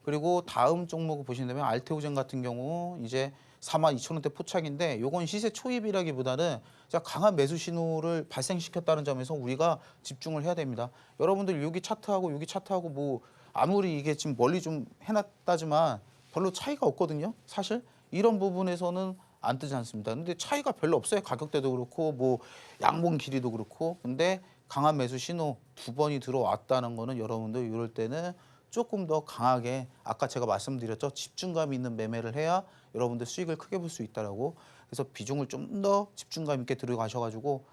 그리고 다음 종목을 보시면 알테오젠 같은 경우 이제 42,000원대 포착인데, 요건 시세 초입이라기보다는 강한 매수 신호를 발생시켰다는 점에서 우리가 집중을 해야 됩니다. 여러분들 여기 차트하고 뭐 아무리 이게 지금 멀리 좀 해놨다지만 별로 차이가 없거든요. 사실 이런 부분에서는 안 뜨지 않습니다. 근데 차이가 별로 없어요. 가격대도 그렇고 뭐 양봉 길이도 그렇고. 근데 강한 매수 신호 2번이 들어왔다는 거는 여러분들 이럴 때는 조금 더 강하게 아까 제가 말씀드렸죠. 집중감 있는 매매를 해야 여러분들 수익을 크게 볼 수 있다라고. 그래서 비중을 좀 더 집중감 있게 들어가셔가지고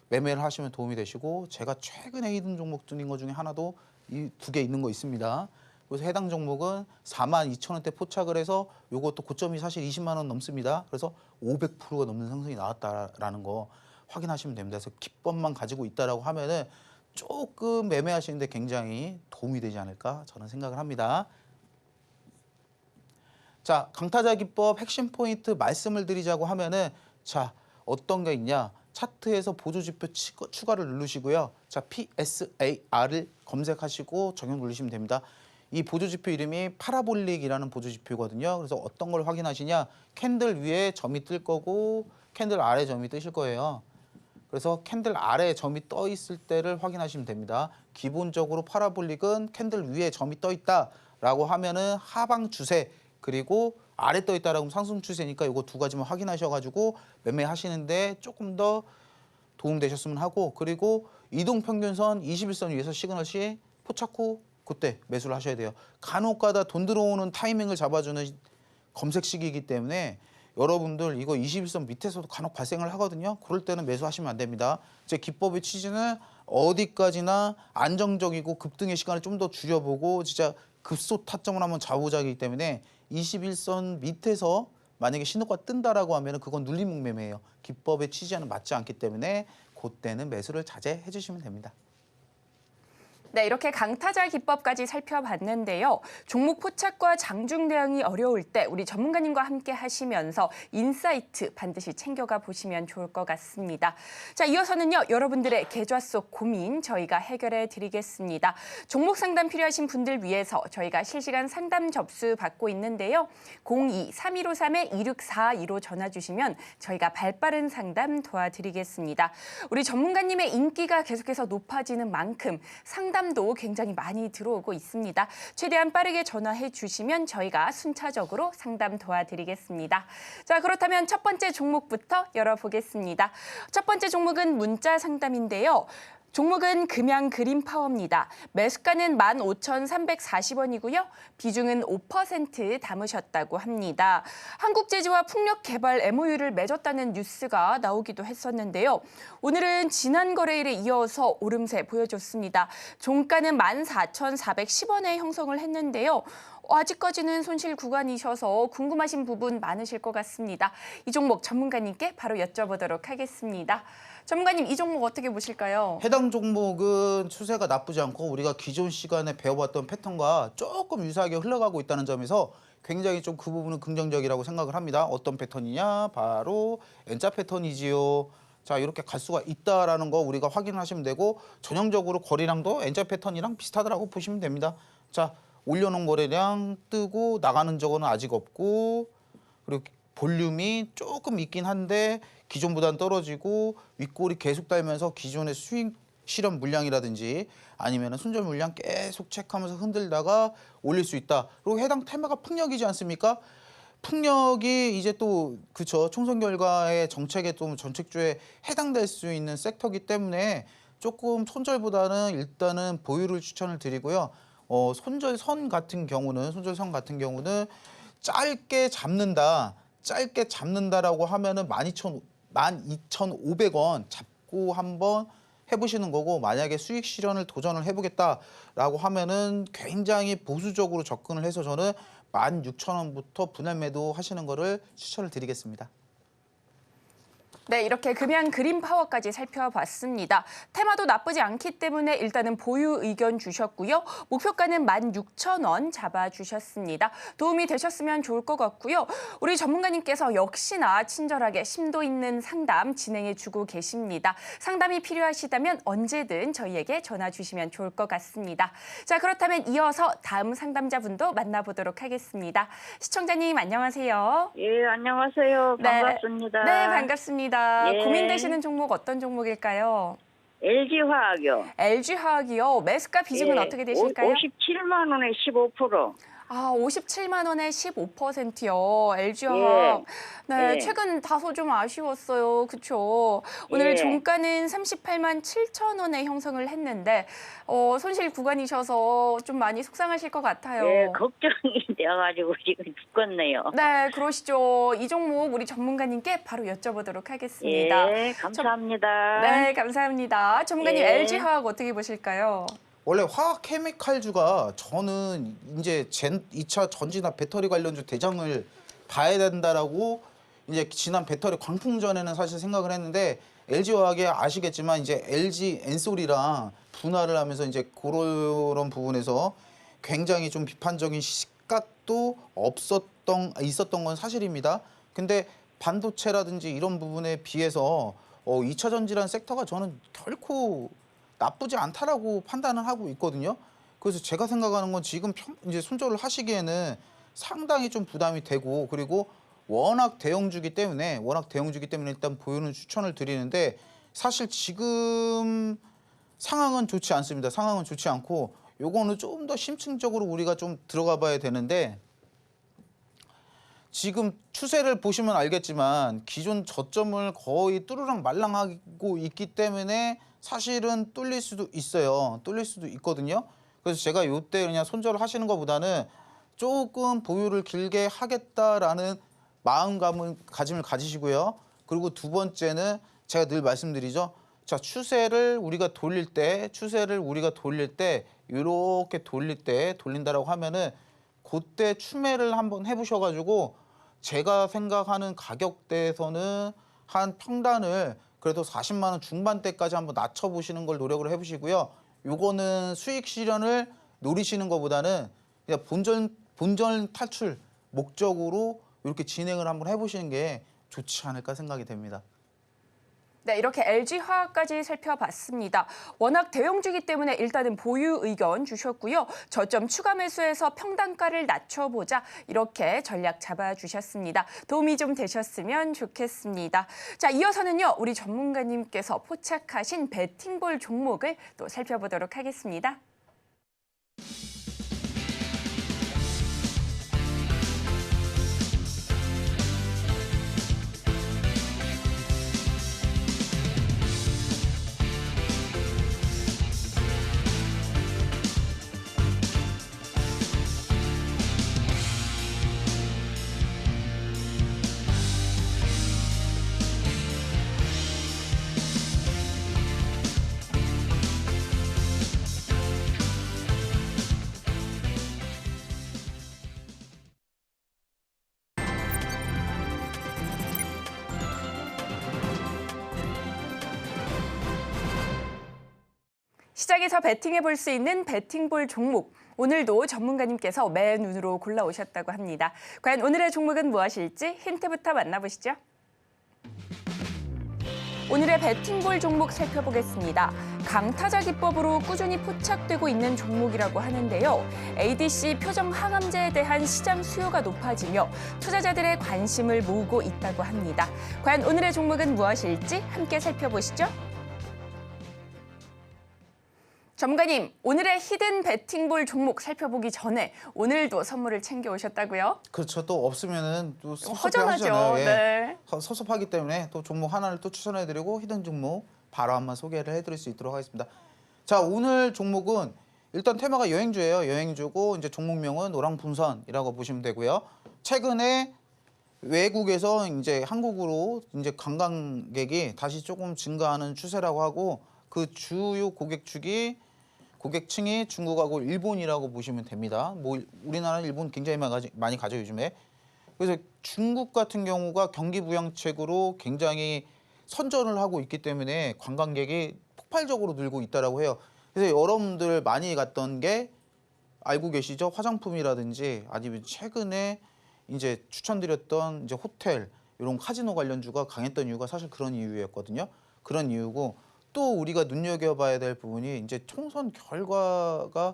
매매를 하시면 도움이 되시고 제가 최근에 히든 종목 드린 것 중에 하나도 이 2개 있는 거 있습니다. 그래서 해당 종목은 42,000원대 포착을 해서 요것도 고점이 사실 20만 원 넘습니다. 그래서 500%가 넘는 상승이 나왔다라는 거 확인하시면 됩니다. 그래서 기법만 가지고 있다라고 하면은 조금 매매하시는데 굉장히 도움이 되지 않을까 저는 생각을 합니다. 자, 강타자 기법 핵심 포인트 말씀을 드리자고 하면은 자, 어떤 게 있냐? 차트에서 보조지표 추가를 누르시고요. 자, PSAR을 검색하시고 적용 누르시면 됩니다. 이 보조지표 이름이 파라볼릭이라는 보조지표거든요. 그래서 어떤 걸 확인하시냐? 캔들 위에 점이 뜰 거고 캔들 아래 점이 뜨실 거예요. 그래서 캔들 아래 점이 떠 있을 때를 확인하시면 됩니다. 기본적으로 파라볼릭은 캔들 위에 점이 떠 있다라고 하면은 하방 추세 그리고 아래 떠 있다라고 하면 상승 추세니까 이거 2가지만 확인하셔가지고 매매하시는데 조금 더 도움 되셨으면 하고 그리고 이동평균선 21선 위에서 시그널 시 포착 후 그때 매수를 하셔야 돼요. 간혹가다 돈 들어오는 타이밍을 잡아주는 검색식이기 때문에 여러분들 이거 21선 밑에서도 간혹 발생을 하거든요. 그럴 때는 매수하시면 안 됩니다. 제 기법의 취지는 어디까지나 안정적이고 급등의 시간을 좀 더 줄여보고 진짜 급소 타점을 한번 잡아보자기 때문에 21선 밑에서 만약에 신호가 뜬다라고 하면 그건 눌림목 매매예요. 기법의 취지와는 맞지 않기 때문에 그때는 매수를 자제해 주시면 됩니다. 네, 이렇게 강타자 기법까지 살펴봤는데요. 종목 포착과 장중 대응이 어려울 때 우리 전문가님과 함께 하시면서 인사이트 반드시 챙겨가 보시면 좋을 것 같습니다. 자, 이어서는요. 여러분들의 계좌 속 고민 저희가 해결해 드리겠습니다. 종목 상담 필요하신 분들 위해서 저희가 실시간 상담 접수 받고 있는데요. 02-3153-2642로 전화 주시면 저희가 발빠른 상담 도와드리겠습니다. 우리 전문가님의 인기가 계속해서 높아지는 만큼 상담도 굉장히 많이 들어오고 있습니다. 최대한 빠르게 전화해 주시면 저희가 순차적으로 상담 도와드리겠습니다. 자, 그렇다면 첫 번째 종목부터 열어보겠습니다. 첫 번째 종목은 문자 상담인데요. 종목은 금양 그린파워입니다. 매수가는 15,340원이고요. 비중은 5% 담으셨다고 합니다. 한국제지와 풍력개발 MOU를 맺었다는 뉴스가 나오기도 했었는데요. 오늘은 지난 거래일에 이어서 오름세 보여줬습니다. 종가는 14,410원에 형성을 했는데요. 아직까지는 손실 구간이셔서 궁금하신 부분 많으실 것 같습니다. 이 종목 전문가님께 바로 여쭤보도록 하겠습니다. 전문가님, 이 종목 어떻게 보실까요? 해당 종목은 추세가 나쁘지 않고 우리가 기존 시간에 배워봤던 패턴과 조금 유사하게 흘러가고 있다는 점에서 굉장히 좀 그 부분은 긍정적이라고 생각을 합니다. 어떤 패턴이냐? 바로 N자 패턴이지요. 자, 이렇게 갈 수가 있다라는 거 우리가 확인하시면 되고 전형적으로 거래량도 N자 패턴이랑 비슷하다라고 보시면 됩니다. 자, 올려놓은 거래량 뜨고 나가는 적은 아직 없고 그리고 볼륨이 조금 있긴 한데 기존보다는 떨어지고 윗골이 계속 달면서 기존의 수익 실현 물량이라든지 아니면 손절 물량 계속 체크하면서 흔들다가 올릴 수 있다. 그리고 해당 테마가 풍력이지 않습니까? 풍력이 이제 또 그쵸 총선 결과의 정책에 또 정책주에 해당될 수 있는 섹터이기 때문에 조금 손절보다는 일단은 보유를 추천을 드리고요. 손절선 같은 경우는 짧게 잡는다라고 하면은 12,500원 잡고 한번 해보시는 거고 만약에 수익 실현을 도전을 해보겠다라고 하면은 굉장히 보수적으로 접근을 해서 저는 16,000원부터 분할 매도 하시는 거를 추천을 드리겠습니다. 네, 이렇게 금양 그린파워까지 살펴봤습니다. 테마도 나쁘지 않기 때문에 일단은 보유 의견 주셨고요. 목표가는 16,000원 잡아주셨습니다. 도움이 되셨으면 좋을 것 같고요. 우리 전문가님께서 역시나 친절하게 심도 있는 상담 진행해주고 계십니다. 상담이 필요하시다면 언제든 저희에게 전화 주시면 좋을 것 같습니다. 자, 그렇다면 이어서 다음 상담자분도 만나보도록 하겠습니다. 시청자님 안녕하세요. 예, 안녕하세요. 반갑습니다. 네, 반갑습니다. 예. 고민되시는 종목 어떤 종목일까요? LG화학이요. LG화학이요. 매수가 비중은 예, 어떻게 되실까요? 57만 원에 15%. 아, 57만 원에 15%요. LG화학. 네, 예. 최근 다소 좀 아쉬웠어요. 그렇죠. 오늘 예. 종가는 38만 7천 원에 형성을 했는데 손실 구간이셔서 좀 많이 속상하실 것 같아요. 예, 걱정이 되어가지고 지금 죽겠네요. 네, 그러시죠. 이 종목 우리 전문가님께 바로 여쭤보도록 하겠습니다. 예, 감사합니다. 네, 감사합니다. 전문가님 예. LG화학 어떻게 보실까요? 원래 화학 케미칼주가 저는 이제 2차 전지나 배터리 관련주 대장을 봐야 된다라고 이제 지난 배터리 광풍전에는 사실 생각을 했는데 LG화학이 아시겠지만 이제 LG 엔솔이랑 분할을 하면서 이제 그런 부분에서 굉장히 좀 비판적인 시각도 있었던 건 사실입니다. 근데 반도체라든지 이런 부분에 비해서 2차 전지라는 섹터가 저는 결코 나쁘지 않다라고 판단을 하고 있거든요. 그래서 제가 생각하는 건 지금 이제 손절을 하시기에는 상당히 좀 부담이 되고 그리고 워낙 대형주기 때문에 일단 보유는 추천을 드리는데 사실 지금 상황은 좋지 않습니다. 상황은 좋지 않고 요거는 좀 더 심층적으로 우리가 좀 들어가 봐야 되는데 지금 추세를 보시면 알겠지만 기존 저점을 거의 뚜루랑 말랑하고 있기 때문에 사실은 뚫릴 수도 있어요. 뚫릴 수도 있거든요. 그래서 제가 이때 그냥 손절을 하시는 것보다는 조금 보유를 길게 하겠다라는 마음가짐을 가지시고요. 그리고 두 번째는 제가 늘 말씀드리죠. 자, 추세를 우리가 돌릴 때 이렇게 돌린다라고 하면은 그때 추매를 한번 해보셔가지고 제가 생각하는 가격대에서는 한 평단을 그래도 40만 원 중반대까지 한번 낮춰보시는 걸 노력을 해보시고요. 요거는 수익 실현을 노리시는 것보다는 그냥 본전 탈출 목적으로 이렇게 진행을 한번 해보시는 게 좋지 않을까 생각이 됩니다. 네, 이렇게 LG화학까지 살펴봤습니다. 워낙 대형주기 때문에 일단은 보유 의견 주셨고요. 저점 추가 매수해서 평단가를 낮춰보자 이렇게 전략 잡아주셨습니다. 도움이 좀 되셨으면 좋겠습니다. 자, 이어서는요. 우리 전문가님께서 포착하신 배팅볼 종목을 또 살펴보도록 하겠습니다. 시장에서 베팅해 볼 수 있는 베팅볼 종목. 오늘도 전문가님께서 매 눈으로 골라오셨다고 합니다. 과연 오늘의 종목은 무엇일지 힌트부터 만나보시죠. 오늘의 베팅볼 종목 살펴보겠습니다. 강타자 기법으로 꾸준히 포착되고 있는 종목이라고 하는데요. ADC 표정 항암제에 대한 시장 수요가 높아지며 투자자들의 관심을 모으고 있다고 합니다. 과연 오늘의 종목은 무엇일지 함께 살펴보시죠. 전문가님, 오늘의 히든 베팅볼 종목 살펴보기 전에 오늘도 선물을 챙겨오셨다고요? 그렇죠. 또 없으면은 또 허전하죠. 섭섭해하잖아요. 예. 네. 섭섭하기 때문에 또 종목 하나를 또 추천해드리고 히든 종목 바로 한번 소개를 해드릴 수 있도록 하겠습니다. 자, 오늘 종목은 일단 테마가 여행주예요. 여행주고 이제 종목명은 노랑풍선이라고 보시면 되고요. 최근에 외국에서 이제 한국으로 이제 관광객이 다시 조금 증가하는 추세라고 하고 그 주요 고객층이 중국하고 일본이라고 보시면 됩니다. 뭐 우리나라는 일본 굉장히 많이 가죠 요즘에. 그래서 중국 같은 경우가 경기 부양책으로 굉장히 선전을 하고 있기 때문에 관광객이 폭발적으로 늘고 있다라고 해요. 그래서 여러분들 많이 갔던 게 알고 계시죠? 화장품이라든지 아니면 최근에 이제 추천드렸던 이제 호텔 이런 카지노 관련주가 강했던 이유가 사실 그런 이유였거든요. 그런 이유고 또 우리가 눈여겨봐야 될 부분이 이제 총선 결과가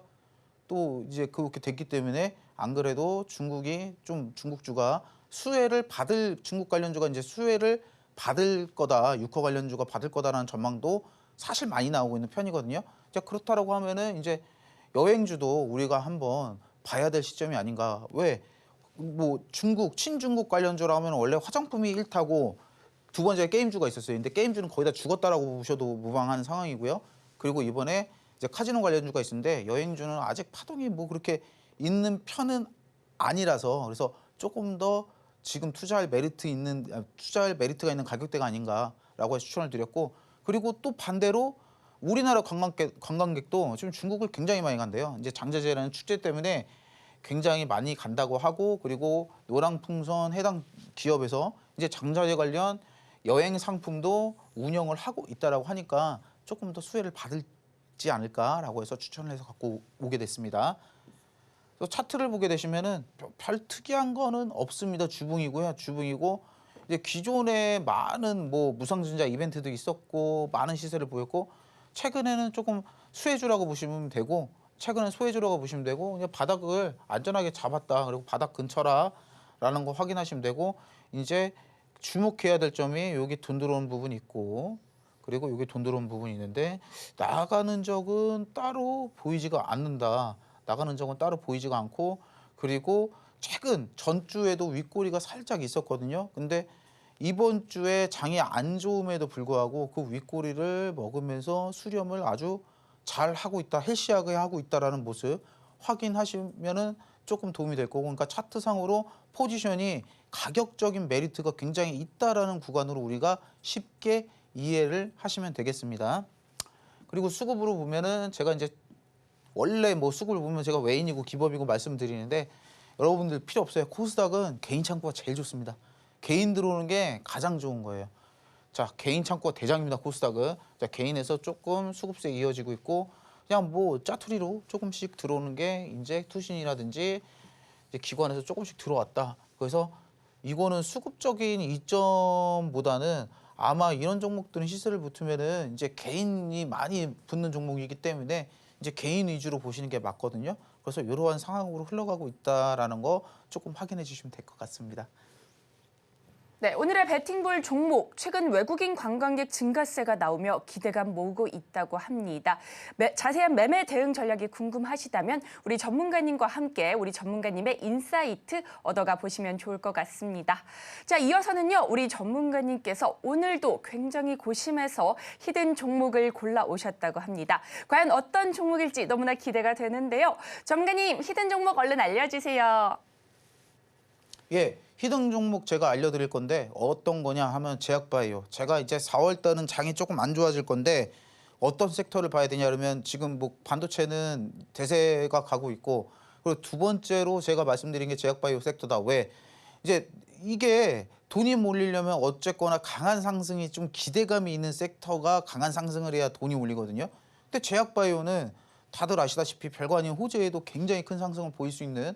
또 이제 그렇게 됐기 때문에 안 그래도 중국주가 중국 관련주가 이제 수혜를 받을 거다, 유커 관련주가 받을 거다라는 전망도 사실 많이 나오고 있는 편이거든요. 자, 그렇다라고 하면은 이제 여행주도 우리가 한번 봐야 될 시점이 아닌가. 왜? 뭐 중국, 친중국 관련주로 하면 원래 화장품이 1타고 두 번째 게임주가 있었어요. 근데 게임주는 거의 다 죽었다라고 보셔도 무방한 상황이고요. 그리고 이번에 이제 카지노 관련주가 있는데 여행주는 아직 파동이 뭐 그렇게 있는 편은 아니라서 그래서 조금 더 지금 투자할 메리트가 있는 가격대가 아닌가라고 해서 추천을 드렸고 그리고 또 반대로 우리나라 관광객도 지금 중국을 굉장히 많이 간대요. 이제 장자제라는 축제 때문에 굉장히 많이 간다고 하고 그리고 노랑풍선 해당 기업에서 이제 장자제 관련 여행 상품도 운영을 하고 있다라고 하니까 조금 더 수혜를 받을지 않을까라고 해서 추천을 해서 갖고 오게 됐습니다. 또 차트를 보게 되시면은 별 특이한 거는 없습니다. 주붕이고요. 주붕이고 이제 기존에 많은 뭐 무상증자 이벤트도 있었고 많은 시세를 보였고 최근에는 조금 수혜주라고 보시면 되고 최근에 소혜주라고 보시면 되고 그냥 바닥을 안전하게 잡았다. 그리고 바닥 근처라라는 거 확인하시면 되고 이제 주목해야 될 점이 여기 돈 들어오는 부분이 있고 그리고 여기 돈 들어오는 부분이 있는데 나가는 적은 따로 보이지가 않는다. 나가는 적은 따로 보이지가 않고 그리고 최근 전주에도 윗꼬리가 살짝 있었거든요. 근데 이번 주에 장이 안 좋음에도 불구하고 그 윗꼬리를 먹으면서 수렴을 아주 잘 하고 있다, 헬시하게 하고 있다라는 모습 확인하시면은 조금 도움이 될 거고, 그러니까 차트상으로 포지션이 가격적인 메리트가 굉장히 있다라는 구간으로 우리가 쉽게 이해를 하시면 되겠습니다. 그리고 수급으로 보면은 제가 이제 원래 뭐 수급을 보면 제가 외인이고 기법이고 말씀드리는데 여러분들 필요 없어요. 코스닥은 개인 창구가 제일 좋습니다. 개인 들어오는 게 가장 좋은 거예요. 자, 개인 창구가 대장입니다. 코스닥은. 자, 개인에서 조금 수급세 이어지고 있고 그냥 뭐 짜투리로 조금씩 들어오는 게 이제 투신이라든지 이제 기관에서 조금씩 들어왔다. 그래서 이거는 수급적인 이점보다는 아마 이런 종목들은 시세를 붙으면은 이제 개인이 많이 붙는 종목이기 때문에 이제 개인 위주로 보시는 게 맞거든요. 그래서 이러한 상황으로 흘러가고 있다라는 거 조금 확인해 주시면 될 것 같습니다. 네, 오늘의 배팅볼 종목, 최근 외국인 관광객 증가세가 나오며 기대감 모으고 있다고 합니다. 자세한 매매 대응 전략이 궁금하시다면 우리 전문가님과 함께 우리 전문가님의 인사이트 얻어가 보시면 좋을 것 같습니다. 자, 이어서는요, 우리 전문가님께서 오늘도 굉장히 고심해서 히든 종목을 골라 오셨다고 합니다. 과연 어떤 종목일지 너무나 기대가 되는데요. 전문가님, 히든 종목 얼른 알려주세요. 예, 히든 종목 제가 알려드릴 건데 어떤 거냐 하면 제약바이오. 제가 이제 4월 달은 장이 조금 안 좋아질 건데 어떤 섹터를 봐야 되냐 그러면 지금 뭐 반도체는 대세가 가고 있고 그리고 두 번째로 제가 말씀드린 게 제약바이오 섹터다. 왜? 이제 이게 돈이 몰리려면 어쨌거나 강한 상승이 좀 기대감이 있는 섹터가 강한 상승을 해야 돈이 올리거든요. 근데 제약바이오는 다들 아시다시피 별거 아닌 호재에도 굉장히 큰 상승을 보일 수 있는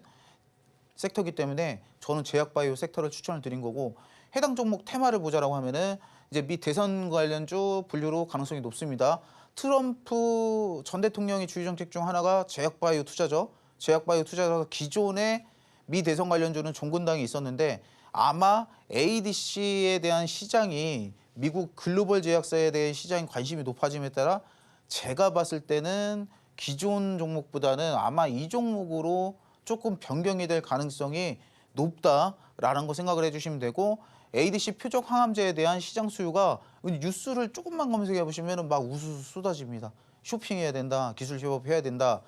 섹터이기 때문에 저는 제약바이오 섹터를 추천을 드린 거고 해당 종목 테마를 보자라고 하면은 이제 미 대선 관련주 분류로 가능성이 높습니다. 트럼프 전 대통령의 주요 정책 중 하나가 제약바이오 투자죠. 제약바이오 투자가 기존에 미 대선 관련주는 종근당이 있었는데 아마 ADC에 대한 시장이 미국 글로벌 제약사에 대한 시장이 관심이 높아짐에 따라 제가 봤을 때는 기존 종목보다는 아마 이 종목으로 조금 변경이 될 가능성이 높다라는 거 생각을 해주시면 되고 ADC 표적 항암제에 대한 시장 수요가 뉴스를 조금만 검색해 보시면 막 우수수 쏟아집니다. 쇼핑해야 된다, 기술 협업해야 된다.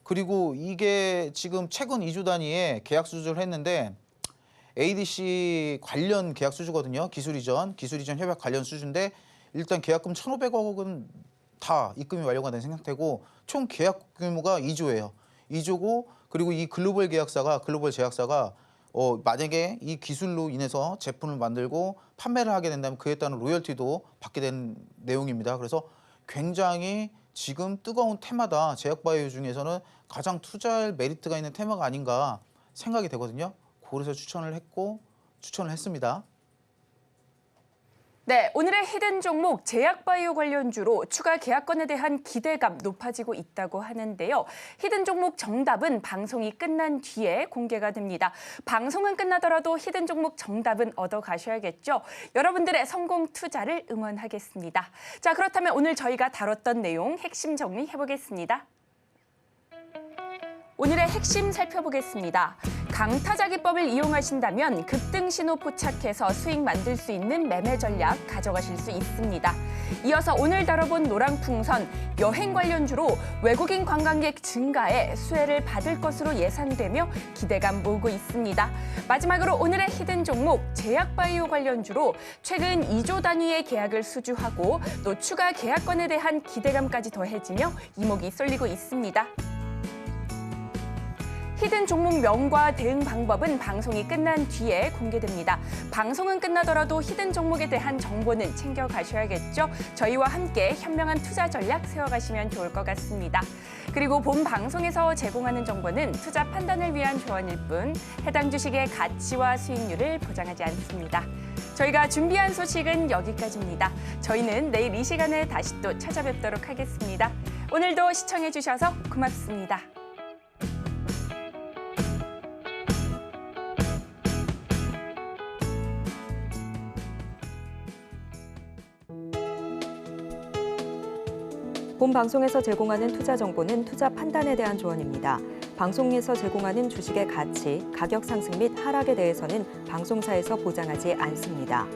그리고 이게 지금 최근 2주 단위에 계약 수주를 했는데 ADC 관련 계약 수주거든요. 기술 이전 협약 관련 수주인데 일단 계약금 1,500억은 다 입금이 완료가 된 상태고 총 계약 규모가 2조예요. 2조고 그리고 이 글로벌 제약사가 만약에 이 기술로 인해서 제품을 만들고 판매를 하게 된다면 그에 따른 로열티도 받게 된 내용입니다. 그래서 굉장히 지금 뜨거운 테마다. 제약바이오 중에서는 가장 투자할 메리트가 있는 테마가 아닌가 생각이 되거든요. 그래서 추천을 했습니다. 네, 오늘의 히든 종목 제약바이오 관련주로 추가 계약건에 대한 기대감 높아지고 있다고 하는데요. 히든 종목 정답은 방송이 끝난 뒤에 공개가 됩니다. 방송은 끝나더라도 히든 종목 정답은 얻어가셔야겠죠. 여러분들의 성공 투자를 응원하겠습니다. 자, 그렇다면 오늘 저희가 다뤘던 내용 핵심 정리해보겠습니다. 오늘의 핵심 살펴보겠습니다. 강타자기법을 이용하신다면 급등 신호 포착해서 수익 만들 수 있는 매매 전략 가져가실 수 있습니다. 이어서 오늘 다뤄본 노랑풍선, 여행 관련주로 외국인 관광객 증가에 수혜를 받을 것으로 예상되며 기대감 모으고 있습니다. 마지막으로 오늘의 히든 종목, 제약바이오 관련주로 최근 2조 단위의 계약을 수주하고 또 추가 계약건에 대한 기대감까지 더해지며 이목이 쏠리고 있습니다. 히든 종목명과 대응 방법은 방송이 끝난 뒤에 공개됩니다. 방송은 끝나더라도 히든 종목에 대한 정보는 챙겨가셔야겠죠. 저희와 함께 현명한 투자 전략 세워가시면 좋을 것 같습니다. 그리고 본 방송에서 제공하는 정보는 투자 판단을 위한 조언일 뿐 해당 주식의 가치와 수익률을 보장하지 않습니다. 저희가 준비한 소식은 여기까지입니다. 저희는 내일 이 시간에 다시 또 찾아뵙도록 하겠습니다. 오늘도 시청해주셔서 고맙습니다. 본 방송에서 제공하는 투자 정보는 투자 판단에 대한 조언입니다. 방송에서 제공하는 주식의 가치, 가격 상승 및 하락에 대해서는 방송사에서 보장하지 않습니다.